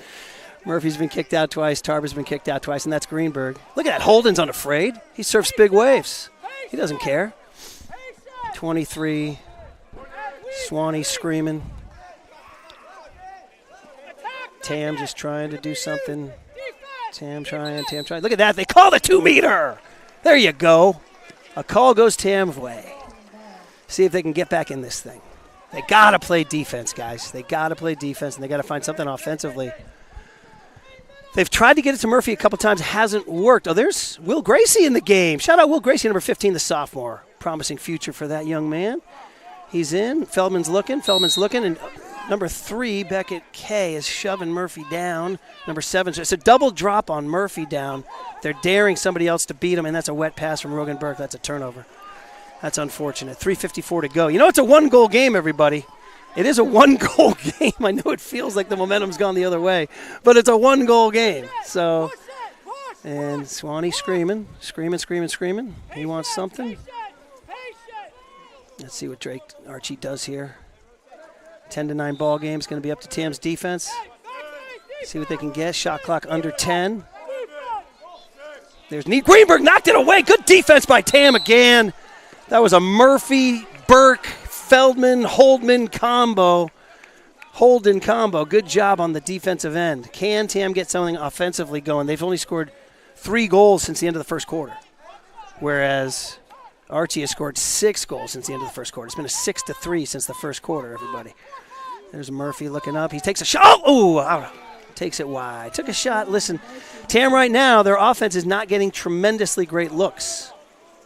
Murphy's been kicked out twice. Tarba's been kicked out twice, and that's Greenberg. Look at that. Holden's unafraid. He surfs big waves. He doesn't care. 23. Swanee screaming. Tam just trying to do something. Tam trying. Look at that. They call the 2-meter. There you go. A call goes Tam's way. See if they can get back in this thing. They got to play defense, guys. They got to play defense, and they got to find something offensively. They've tried to get it to Murphy a couple times. It hasn't worked. Oh, there's Will Gracie in the game. Shout out Will Gracie, number 15, the sophomore. Promising future for that young man. He's in. Feldman's looking. And number 3, Beckett K, is shoving Murphy down. Number 7, it's a double drop on Murphy down. They're daring somebody else to beat him, and that's a wet pass from Rogan Burke. That's a turnover. That's unfortunate. 3:54 to go. You know, it's a one-goal game, everybody. It is a one-goal game. I know it feels like the momentum's gone the other way, but it's a one-goal game. So, and Swanee screaming. He wants something. Let's see what Archie does here. 10-9 ball game is going to be up to Tam's defense. See what they can get. Shot clock under 10. There's Greenberg knocked it away. Good defense by Tam again. That was a Murphy, Burke, Feldman, Holden combo. Good job on the defensive end. Can Tam get something offensively going? They've only scored 3 goals since the end of the first quarter, whereas Archie has scored 6 goals since the end of the first quarter. It's been a 6-3 since the first quarter, everybody. There's Murphy looking up. He takes a shot. Takes it wide. Took a shot. Listen, Tam right now, their offense is not getting tremendously great looks.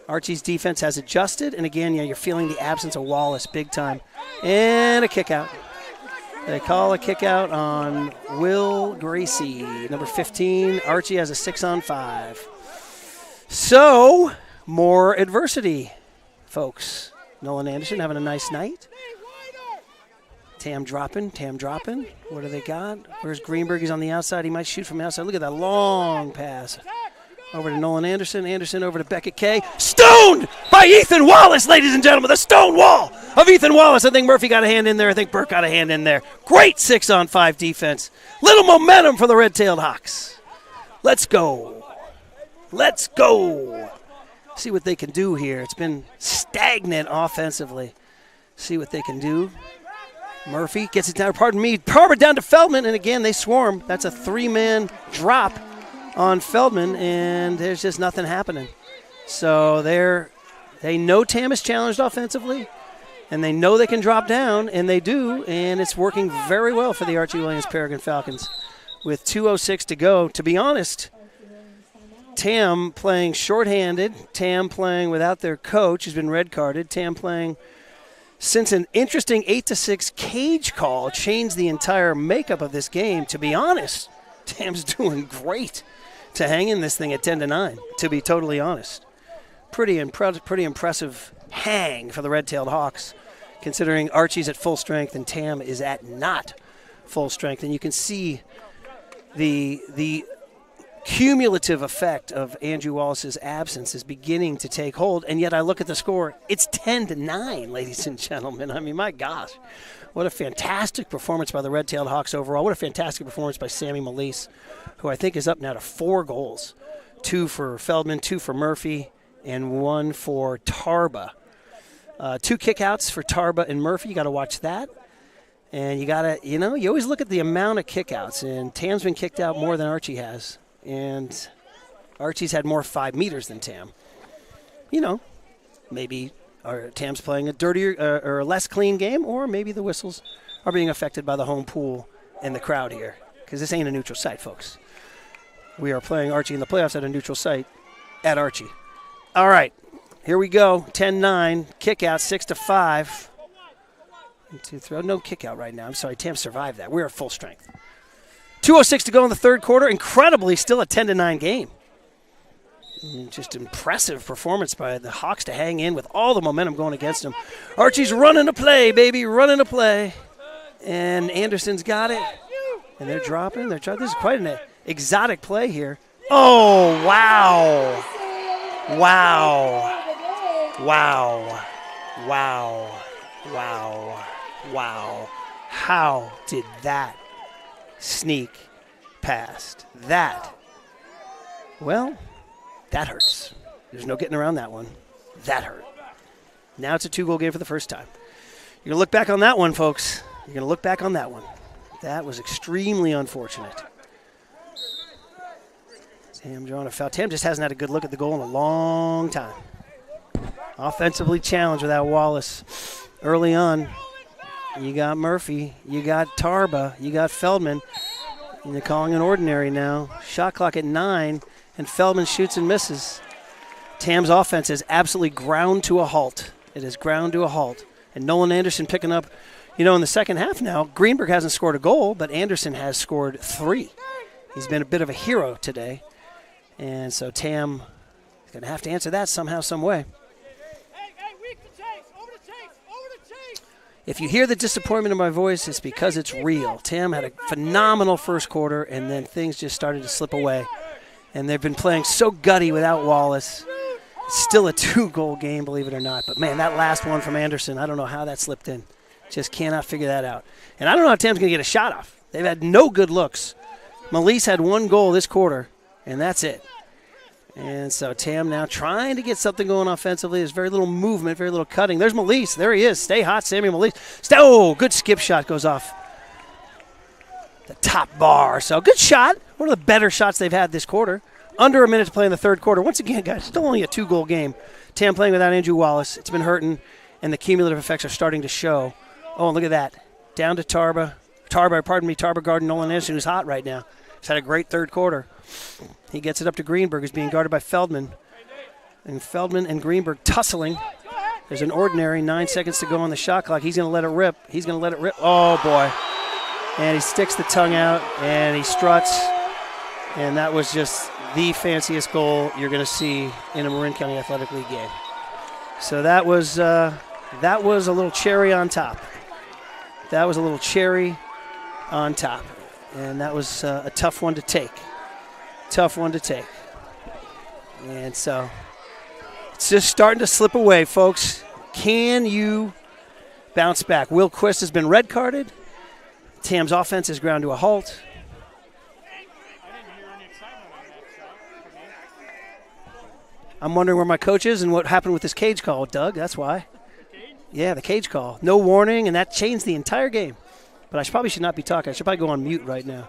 Archie's defense has adjusted, and again, you're feeling the absence of Wallace big time. And a kick out. They call a kick out on Will Gracie, number 15. Archie has a 6-on-5. So, more adversity, folks. Nolan Anderson having a nice night. Tam dropping. What do they got? Where's Greenberg? He's on the outside. He might shoot from the outside. Look at that long pass. Over to Nolan Anderson. Anderson over to Beckett K. Stoned by Ethan Wallace, ladies and gentlemen. The stone wall of Ethan Wallace. I think Murphy got a hand in there. I think Burke got a hand in there. Great 6-on-5 defense. Little momentum for the red-tailed Hawks. Let's go. See what they can do here. It's been stagnant offensively. See what they can do. Murphy gets it down. Tarver down to Feldman, and again, they swarm. That's a 3-man drop on Feldman, and there's just nothing happening. So they know Tam is challenged offensively, and they know they can drop down, and they do, and it's working very well for the Archie Williams Peregrine Falcons. With 2:06 to go, to be honest, Tam playing shorthanded, Tam playing without their coach, who's been red carded, Tam playing since an interesting 8-6 cage call changed the entire makeup of this game. To be honest, Tam's doing great to hang in this thing at 10-9, to be totally honest. Pretty impressive hang for the red-tailed Hawks, considering Archie's at full strength and Tam is at not full strength. And you can see the cumulative effect of Andrew Wallace's absence is beginning to take hold, and yet I look at the score, it's 10-9, ladies and gentlemen. I mean, my gosh, what a fantastic performance by the red-tailed Hawks overall. What a fantastic performance by Sammy Malise, who I think is up now to 4 goals. 2 for Feldman, 2 for Murphy, and 1 for Tarba. 2 kickouts for Tarba and Murphy. You got to watch that. And you got to, you always look at the amount of kickouts, and Tam's been kicked out more than Archie has. And Archie's had more 5 meters than Tam. Maybe Tam's playing a dirtier or a less clean game, or maybe the whistles are being affected by the home pool and the crowd here, because this ain't a neutral site, folks. We are playing Archie in the playoffs at a neutral site at Archie. All right, here we go. 10-9, kick out, 6-5. 1, 2, 3. No kick out right now. I'm sorry, Tam survived that. We're at full strength. 2:06 to go in the third quarter. Incredibly, still a 10-9 game. Just impressive performance by the Hawks to hang in with all the momentum going against them. Archie's running a play, baby, running a play. And Anderson's got it. And they're dropping. This is quite an exotic play here. Oh, wow. Wow. Wow. Wow. Wow. Wow. How did that sneak past. That hurts. There's no getting around that one. That hurt. Now it's a 2-goal game for the first time. You're going to look back on that one, folks. You're going to look back on that one. That was extremely unfortunate. Tam drawing a foul. Tam just hasn't had a good look at the goal in a long time. Offensively challenged without Wallace. Early on, you got Murphy, you got Tarba, you got Feldman. And they're calling an ordinary now. Shot clock at 9, and Feldman shoots and misses. Tam's offense is absolutely ground to a halt. It is ground to a halt. And Nolan Anderson picking up, in the second half now, Greenberg hasn't scored a goal, but Anderson has scored 3. He's been a bit of a hero today. And so Tam is going to have to answer that somehow, some way. If you hear the disappointment in my voice, it's because it's real. Tam had a phenomenal first quarter, and then things just started to slip away. And they've been playing so gutty without Wallace. It's still a 2-goal game, believe it or not. But, man, that last one from Anderson, I don't know how that slipped in. Just cannot figure that out. And I don't know how Tam's going to get a shot off. They've had no good looks. Melise had 1 goal this quarter, and that's it. And so Tam now trying to get something going offensively. There's very little movement, very little cutting. There's Melise. There he is. Stay hot, Samuel Melise. Good skip shot goes off the top bar. So good shot. One of the better shots they've had this quarter. Under a minute to play in the third quarter. Once again, guys, still only a 2-goal game. Tam playing without Andrew Wallace. It's been hurting, and the cumulative effects are starting to show. Oh, and look at that. Down to Tarba Garden, Nolan Anderson, who's hot right now. He's had a great third quarter. He gets it up to Greenberg, who's being guarded by Feldman. And Feldman and Greenberg tussling. There's an ordinary 9 seconds to go on the shot clock. He's going to let it rip. Oh, boy. And he sticks the tongue out, and he struts. And that was just the fanciest goal you're going to see in a Marin County Athletic League game. So that was a little cherry on top. And that was a tough one to take. And so it's just starting to slip away, folks. Can you bounce back? Will Quist has been red carded. Tam's offense is ground to a halt. I'm wondering where my coach is and what happened with this cage call, Doug. That's why. Yeah, the cage call. No warning, and that changed the entire game. But I probably should not be talking. I should probably go on mute right now.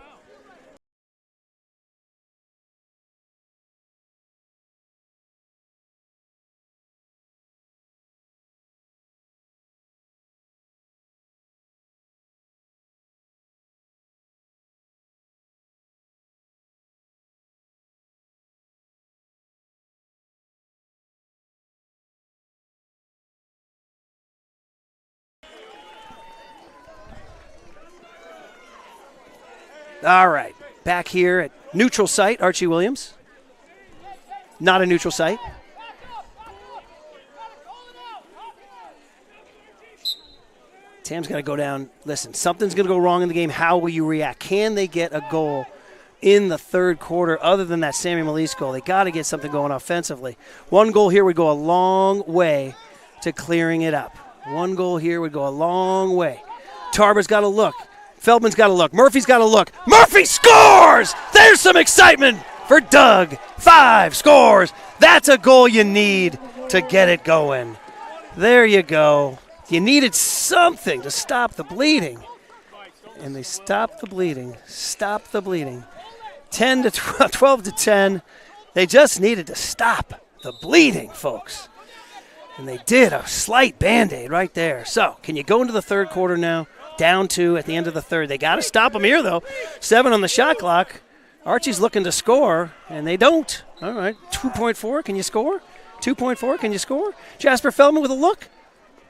All right, back here at neutral site, Archie Williams. Not a neutral site. Tam's got to go down. Listen, something's going to go wrong in the game. How will you react? Can they get a goal in the third quarter other than that Samuel Melise goal? They got to get something going offensively. 1 goal here would go a long way to clearing it up. 1 goal here would go a long way. Tarver's got to look. Feldman's got to look. Murphy's got to look. Murphy scores! There's some excitement for Doug. 5 scores. That's a goal you need to get it going. There you go. You needed something to stop the bleeding. And they stopped the bleeding. 10 to 12 to 10. They just needed to stop the bleeding, folks. And they did a slight Band-Aid right there. So, can you go into the third quarter now? Down 2 at the end of the third. They got to stop them here, though. 7 on the shot clock. Archie's looking to score, and they don't. All right, 2.4, can you score? 2.4, can you score? Jasper Feldman with a look.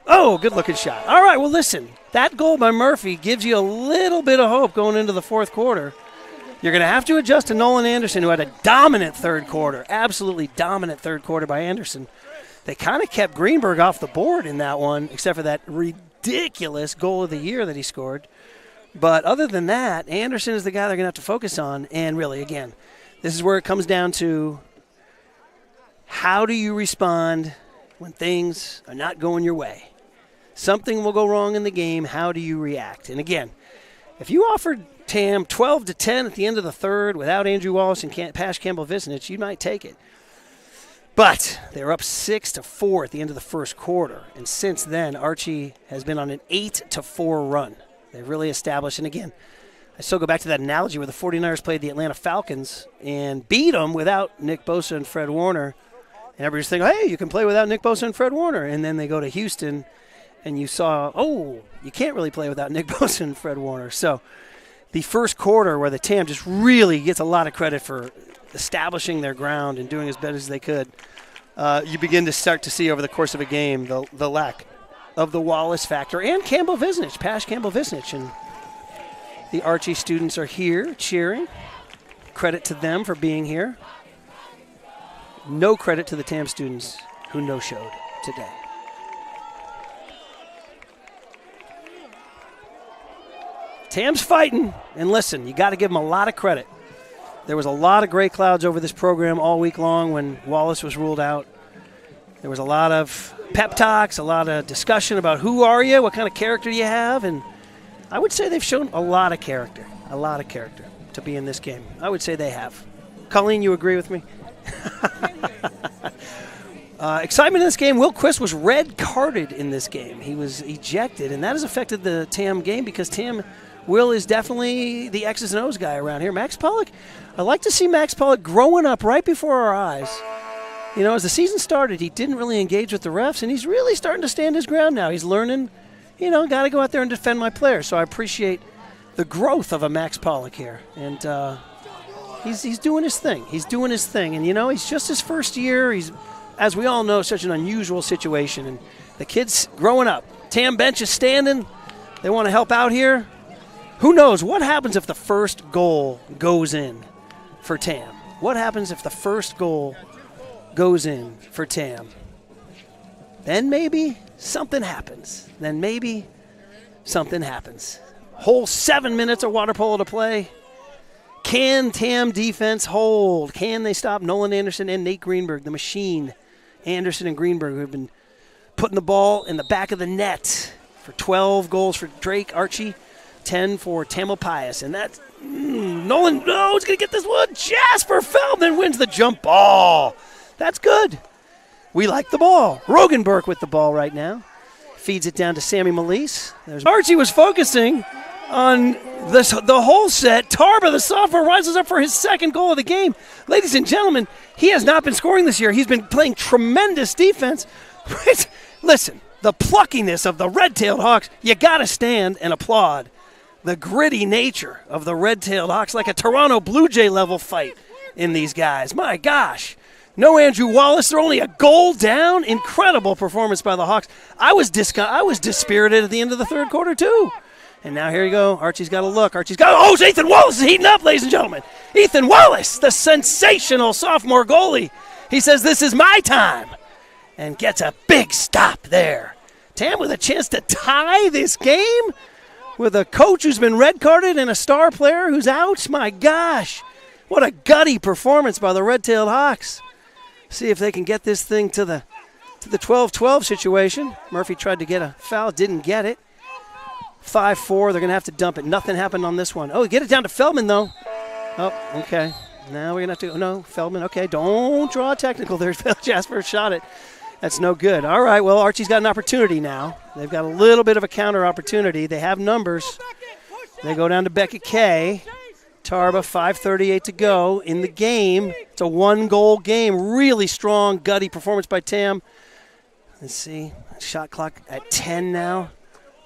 Oh, good-looking shot. All right, well, listen. That goal by Murphy gives you a little bit of hope going into the fourth quarter. You're going to have to adjust to Nolan Anderson, who had a dominant third quarter, absolutely dominant third quarter by Anderson. They kind of kept Greenberg off the board in that one, except for that ridiculous goal of the year that he scored. But other than that, Anderson is the guy they're going to have to focus on. And really, again, this is where it comes down to how do you respond when things are not going your way? Something will go wrong in the game. How do you react? And again, if you offered Tam 12-10 at the end of the third without Andrew Wallace and Pash Campbell-Visnich, you might take it. But they were up 6-4 at the end of the first quarter. And since then, Archie has been on an 8-4 run. They've really established, and again, I still go back to that analogy where the 49ers played the Atlanta Falcons and beat them without Nick Bosa and Fred Warner. And everybody's thinking, hey, you can play without Nick Bosa and Fred Warner. And then they go to Houston, and you saw, oh, you can't really play without Nick Bosa and Fred Warner. So the first quarter where the TAM just really gets a lot of credit for establishing their ground and doing as best as they could, you begin to start to see over the course of a game the lack of the Wallace factor and Campbell-Visnich, Pash Campbell-Visnich. And the Archie students are here cheering. Credit to them for being here. No credit to the TAM students who no-showed today. TAM's fighting, and listen, you got to give them a lot of credit. There was a lot of gray clouds over this program all week long when Wallace was ruled out. There was a lot of pep talks, a lot of discussion about who are you, what kind of character do you have, and I would say they've shown a lot of character to be in this game. I would say they have. Colleen, you agree with me? Excitement in this game. Will Quist was red carded in this game. He was ejected, and that has affected the TAM game because Will is definitely the X's and O's guy around here. Max Pollock, I like to see Max Pollock growing up right before our eyes. You know, as the season started, he didn't really engage with the refs, and he's really starting to stand his ground now. He's learning, you know, got to go out there and defend my players. So I appreciate the growth of a Max Pollock here. And he's doing his thing. He's doing his thing. And, you know, he's just his first year. He's, as we all know, such an unusual situation. And the kid's growing up. TAM bench is standing. They want to help out here. Who knows what happens if the first goal goes in for TAM? What happens if the first goal goes in for TAM? Then maybe something happens. Whole 7 minutes of water polo to play. Can TAM defense hold? Can they stop Nolan Anderson and Nate Greenberg, the machine? Anderson and Greenberg, who have been putting the ball in the back of the net for 12 goals for Drake Archie. 10 for Tamalpais, and that's Nolan. No, he's going to get this one. Jasper Feldman wins the jump ball. That's good. We like the ball. Rogan Burke with the ball right now. Feeds it down to Sammy Melise. Archie was focusing on the whole set. Tarba, the sophomore, rises up for his second goal of the game. Ladies and gentlemen, he has not been scoring this year. He's been playing tremendous defense. Listen, the pluckiness of the red-tailed Hawks, you got to stand and applaud the gritty nature of the red-tailed Hawks, like a Toronto Blue Jay level fight in these guys. My gosh. No Andrew Wallace. They're only a goal down. Incredible performance by the Hawks. I was dispirited at the end of the third quarter, too. And now here you go. Archie's got a look. Oh, Ethan Wallace is heating up, ladies and gentlemen. Ethan Wallace, the sensational sophomore goalie. He says, this is my time. And gets a big stop there. TAM with a chance to tie this game with a coach who's been red-carded and a star player who's out. My gosh, what a gutty performance by the red-tailed Hawks. See if they can get this thing to the 12-12 situation. Murphy tried to get a foul, didn't get it. 5-4, they're going to have to dump it. Nothing happened on this one. Oh, get it down to Feldman, though. Oh, okay. Now we're going to have to, no, Feldman, okay. Don't draw a technical there. Jasper shot it. That's no good. All right, well, Archie's got an opportunity now. They've got a little bit of a counter opportunity. They have numbers. They go down to Beckett K. Tarba, 5:38 to go in the game. It's a one-goal game. Really strong, gutty performance by TAM. Let's see. Shot clock at 10 now.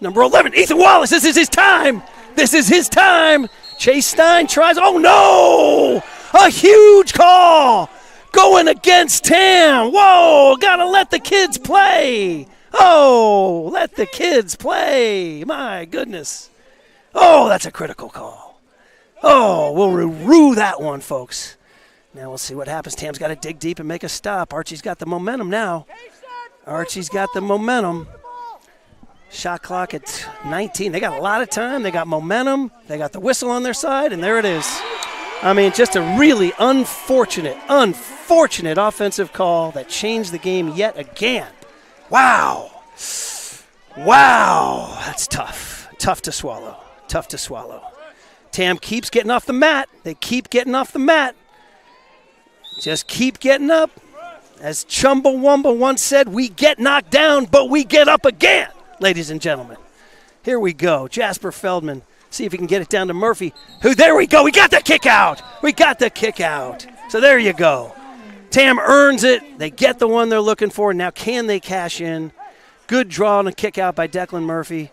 Number 11, Ethan Wallace. This is his time. Chase Stein tries. Oh, no! A huge call. Going against TAM. Whoa, gotta let the kids play. Oh, let the kids play. My goodness. Oh, that's a critical call. Oh, we'll rue that one, folks. Now we'll see what happens. TAM's got to dig deep and make a stop. Archie's got the momentum now. Shot clock at 19. They got a lot of time. They got momentum. They got the whistle on their side, and there it is. I mean, just a really unfortunate offensive call that changed the game yet again. Wow, that's tough. Tough to swallow. Tam keeps getting off the mat. They keep getting off the mat. Just keep getting up. As Chumbawamba once said, we get knocked down, but we get up again, ladies and gentlemen. Here we go. Jasper Feldman. See if he can get it down to Murphy. Who? There we go. We got the kick out. We got the kick out. So there you go. Tam earns it. They get the one they're looking for. Now can they cash in? Good draw and a kick out by Declan Murphy.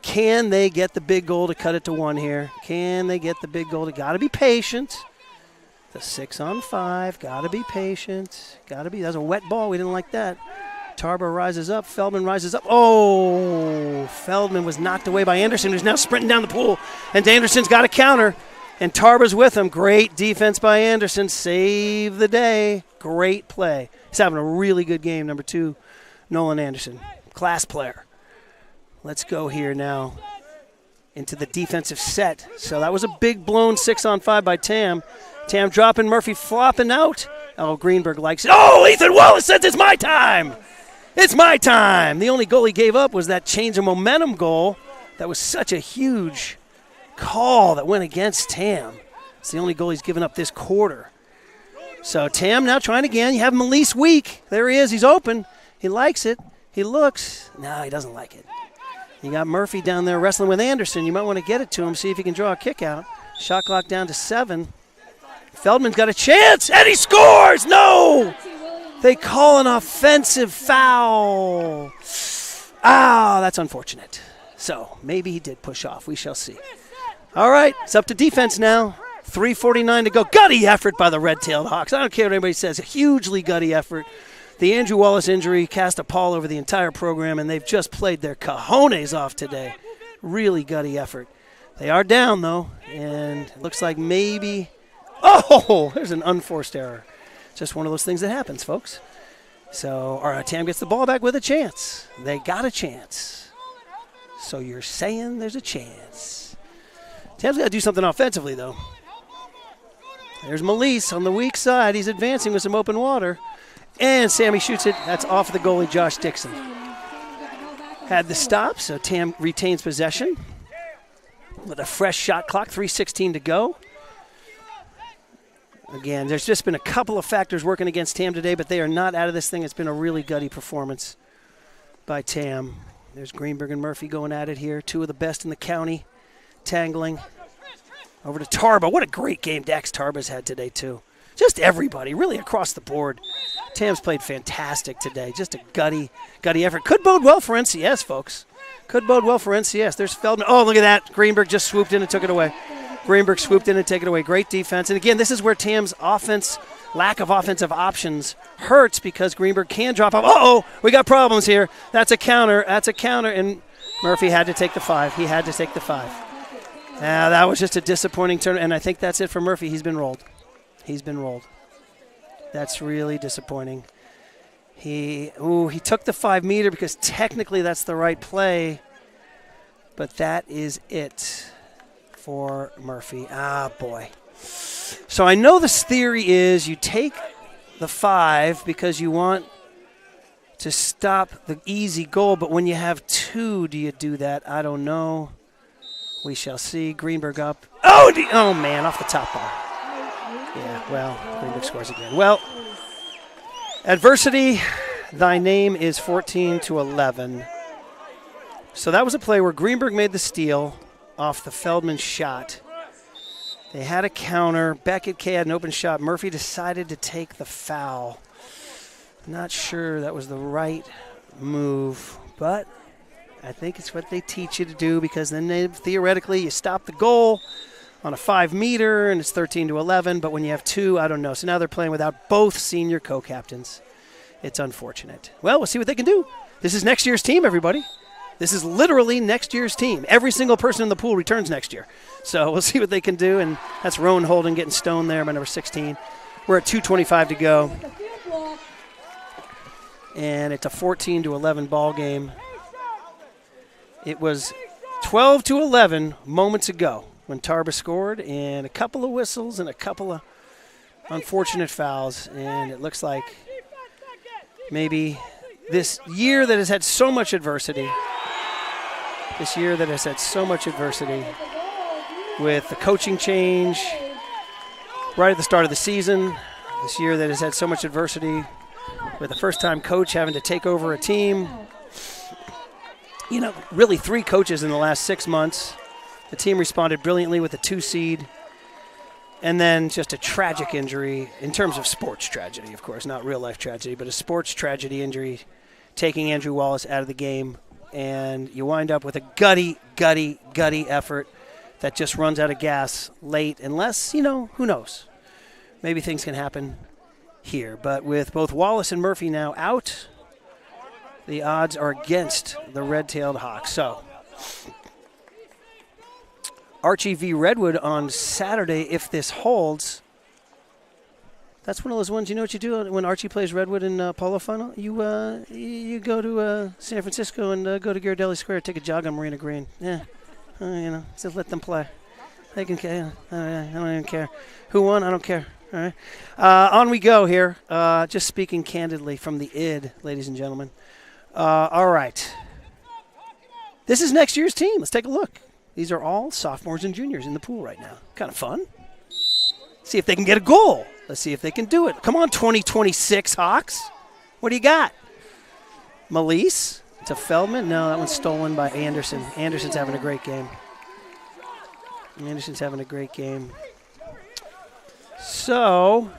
Can they get the big goal to cut it to 1 here? Can they get the big goal? They got to be patient. The 6-on-5. Got to be patient. Got to be. That's a wet ball. We didn't like that. Tarber rises up. Feldman rises up. Oh, Feldman was knocked away by Anderson, who's now sprinting down the pool. And Anderson's got a counter. And Tarber's with him. Great defense by Anderson. Save the day. Great play. He's having a really good game, number 2, Nolan Anderson. Class player. Let's go here now into the defensive set. So that was a big blown 6-on-5 by Tam. Tam dropping, Murphy flopping out. Oh, Greenberg likes it. Oh, Ethan Wallace says it's my time. It's my time. The only goal he gave up was that change of momentum goal. That was such a huge call that went against Tam. It's the only goal he's given up this quarter. So Tam now trying again. You have Melise weak. There he is. He's open. He likes it. He looks. No, he doesn't like it. You got Murphy down there wrestling with Anderson. You might want to get it to him, see if he can draw a kick out. Shot clock down to 7. Feldman's got a chance, and he scores! No! They call an offensive foul. Ah, that's unfortunate. So maybe he did push off. We shall see. All right, it's up to defense now. 3:49 to go. Gutty effort by the red-tailed Hawks. I don't care what anybody says. A hugely gutty effort. The Andrew Wallace injury cast a pall over the entire program, and they've just played their cojones off today. Really gutty effort. They are down, though, and it looks like maybe – oh, there's an unforced error. Just one of those things that happens, folks. So, all right, Tam gets the ball back with a chance. They got a chance. So you're saying there's a chance. Tam's got to do something offensively, though. There's Melise on the weak side. He's advancing with some open water. And Sammy shoots it. That's off the goalie, Josh Dixon. Had the stop, so Tam retains possession with a fresh shot clock, 3:16 to go. Again, there's just been a couple of factors working against Tam today, but they are not out of this thing. It's been a really gutty performance by Tam. There's Greenberg and Murphy going at it here. 2 of the best in the county, tangling. Over to Tarba. What a great game Dax Tarba's had today, too. Just everybody, really across the board. Tam's played fantastic today. Just a gutty effort. Could bode well for NCS, folks. Could bode well for NCS. There's Feldman. Oh, look at that. Greenberg just swooped in and took it away. Greenberg swooped in and took it away. Great defense. And again, this is where Tam's lack of offensive options hurts because Greenberg can drop off. Uh-oh, we got problems here. That's a counter. And Murphy had to take the 5. He had to take the 5. That was just a disappointing turn, and I think that's it for Murphy. He's been rolled. That's really disappointing. He took the 5-meter because technically that's the right play, but that is it for Murphy. Ah, boy. So I know this theory is you take the 5 because you want to stop the easy goal, but when you have 2, do you do that? I don't know. We shall see. Greenberg up. Oh, man, off the top bar. Yeah, well, Greenberg scores again. Well, adversity, thy name is 14-11. So that was a play where Greenberg made the steal off the Feldman shot. They had a counter. Beckett K had an open shot. Murphy decided to take the foul. Not sure that was the right move, but I think it's what they teach you to do because then theoretically you stop the goal on a 5-meter, and it's 13-11. But when you have 2, I don't know. So now they're playing without both senior co-captains. It's unfortunate. Well, we'll see what they can do. This is next year's team, everybody. This is literally next year's team. Every single person in the pool returns next year. So we'll see what they can do. And that's Rowan Holden getting stoned there by number 16. We're at 2:25 to go. And it's a 14-11 ball game. It was 12-11 moments ago when Tarba scored, and a couple of whistles and a couple of unfortunate fouls, and it looks like maybe this year that has had so much adversity, with the coaching change right at the start of the season. This year that has had so much adversity, with a first-time coach having to take over a team. You know, really 3 coaches in the last 6 months. The team responded brilliantly with a 2 seed. And then just a tragic injury, in terms of sports tragedy, of course, not real-life tragedy, but a sports tragedy injury, taking Andrew Wallace out of the game. And you wind up with a gutty effort that just runs out of gas late, unless, you know, who knows. Maybe things can happen here. But with both Wallace and Murphy now out, the odds are against the red-tailed Hawks. So, Archie v. Redwood on Saturday, if this holds. That's one of those ones, you know what you do when Archie plays Redwood in Polo Final? You go to San Francisco and go to Ghirardelli Square, take a jog on Marina Green. Yeah, you know, just let them play. They can care. I don't even care. Who won? I don't care. All right. On we go here. Just speaking candidly from the id, ladies and gentlemen. All right. This is next year's team. Let's take a look. These are all sophomores and juniors in the pool right now. Kind of fun. See if they can get a goal. Let's see if they can do it. Come on, 2026 Hawks. What do you got? Melise to Feldman. No, that one's stolen by Anderson. Anderson's having a great game. Anderson's having a great game. So,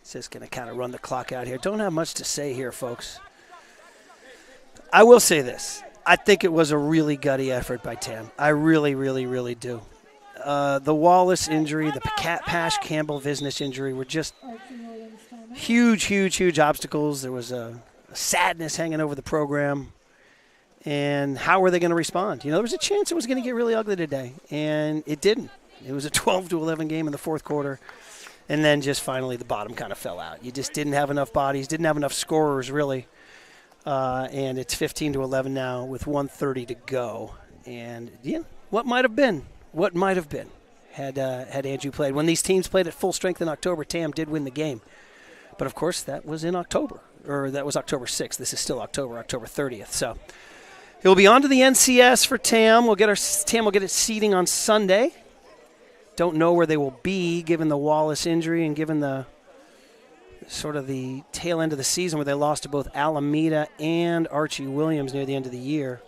it's just going to kind of run the clock out here. Don't have much to say here, folks. I will say this. I think it was a really gutty effort by Tam. I really, really, really do. The Wallace injury, the Pash Campbell-Visness injury were just huge obstacles. There was a sadness hanging over the program. And how were they going to respond? You know, there was a chance it was going to get really ugly today, and it didn't. It was a 12-11 game in the fourth quarter, and then just finally the bottom kind of fell out. You just didn't have enough bodies, didn't have enough scorers, really. And it's 15-11 now with 1:30 to go. And, yeah, what might have been had Andrew played. When these teams played at full strength in October, Tam did win the game. But, of course, that was in October, or that was October 6th. This is still October 30th. So he'll be on to the NCS for Tam. Tam will get its seeding on Sunday. Don't know where they will be given the Wallace injury and given the sort of the tail end of the season where they lost to both Alameda and Archie Williams near the end of the year.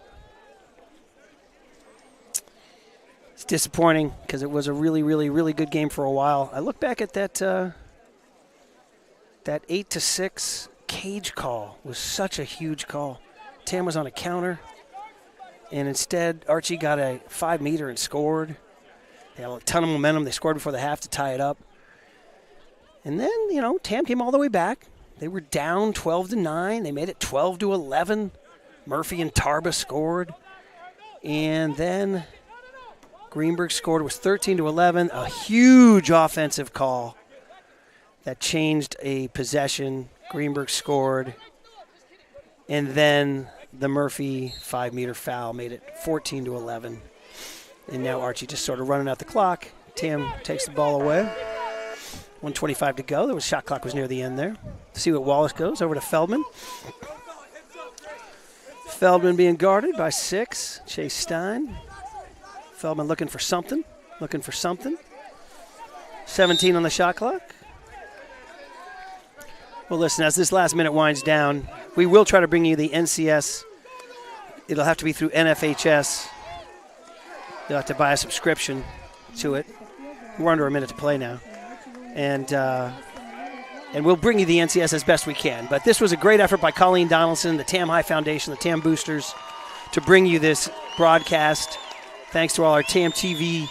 It's disappointing because it was a really, really, really good game for a while. I look back at that 8-6 cage call was such a huge call. Tam was on a counter, and instead Archie got a 5-meter and scored. They had a ton of momentum. They scored before the half to tie it up. And then, you know, Tam came all the way back. They were down 12-9. They made it 12-11. Murphy and Tarba scored. And then Greenberg scored. It was 13-11. A huge offensive call that changed a possession. Greenberg scored. And then the Murphy 5-meter foul made it 14-11. And now Archie just sort of running out the clock. Tam takes the ball away. 1:25 to go. The shot clock was near the end there. See what Wallace goes. Over to Feldman. Feldman being guarded by 6. Chase Stein. Feldman looking for something. 17 on the shot clock. Well, listen, as this last minute winds down, we will try to bring you the NCS. It'll have to be through NFHS. You'll have to buy a subscription to it. We're under a minute to play now. And we'll bring you the NCS as best we can. But this was a great effort by Colleen Donaldson, the Tam High Foundation, the Tam Boosters, to bring you this broadcast. Thanks to all our TamTV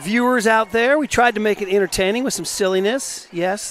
viewers out there. We tried to make it entertaining with some silliness, yes.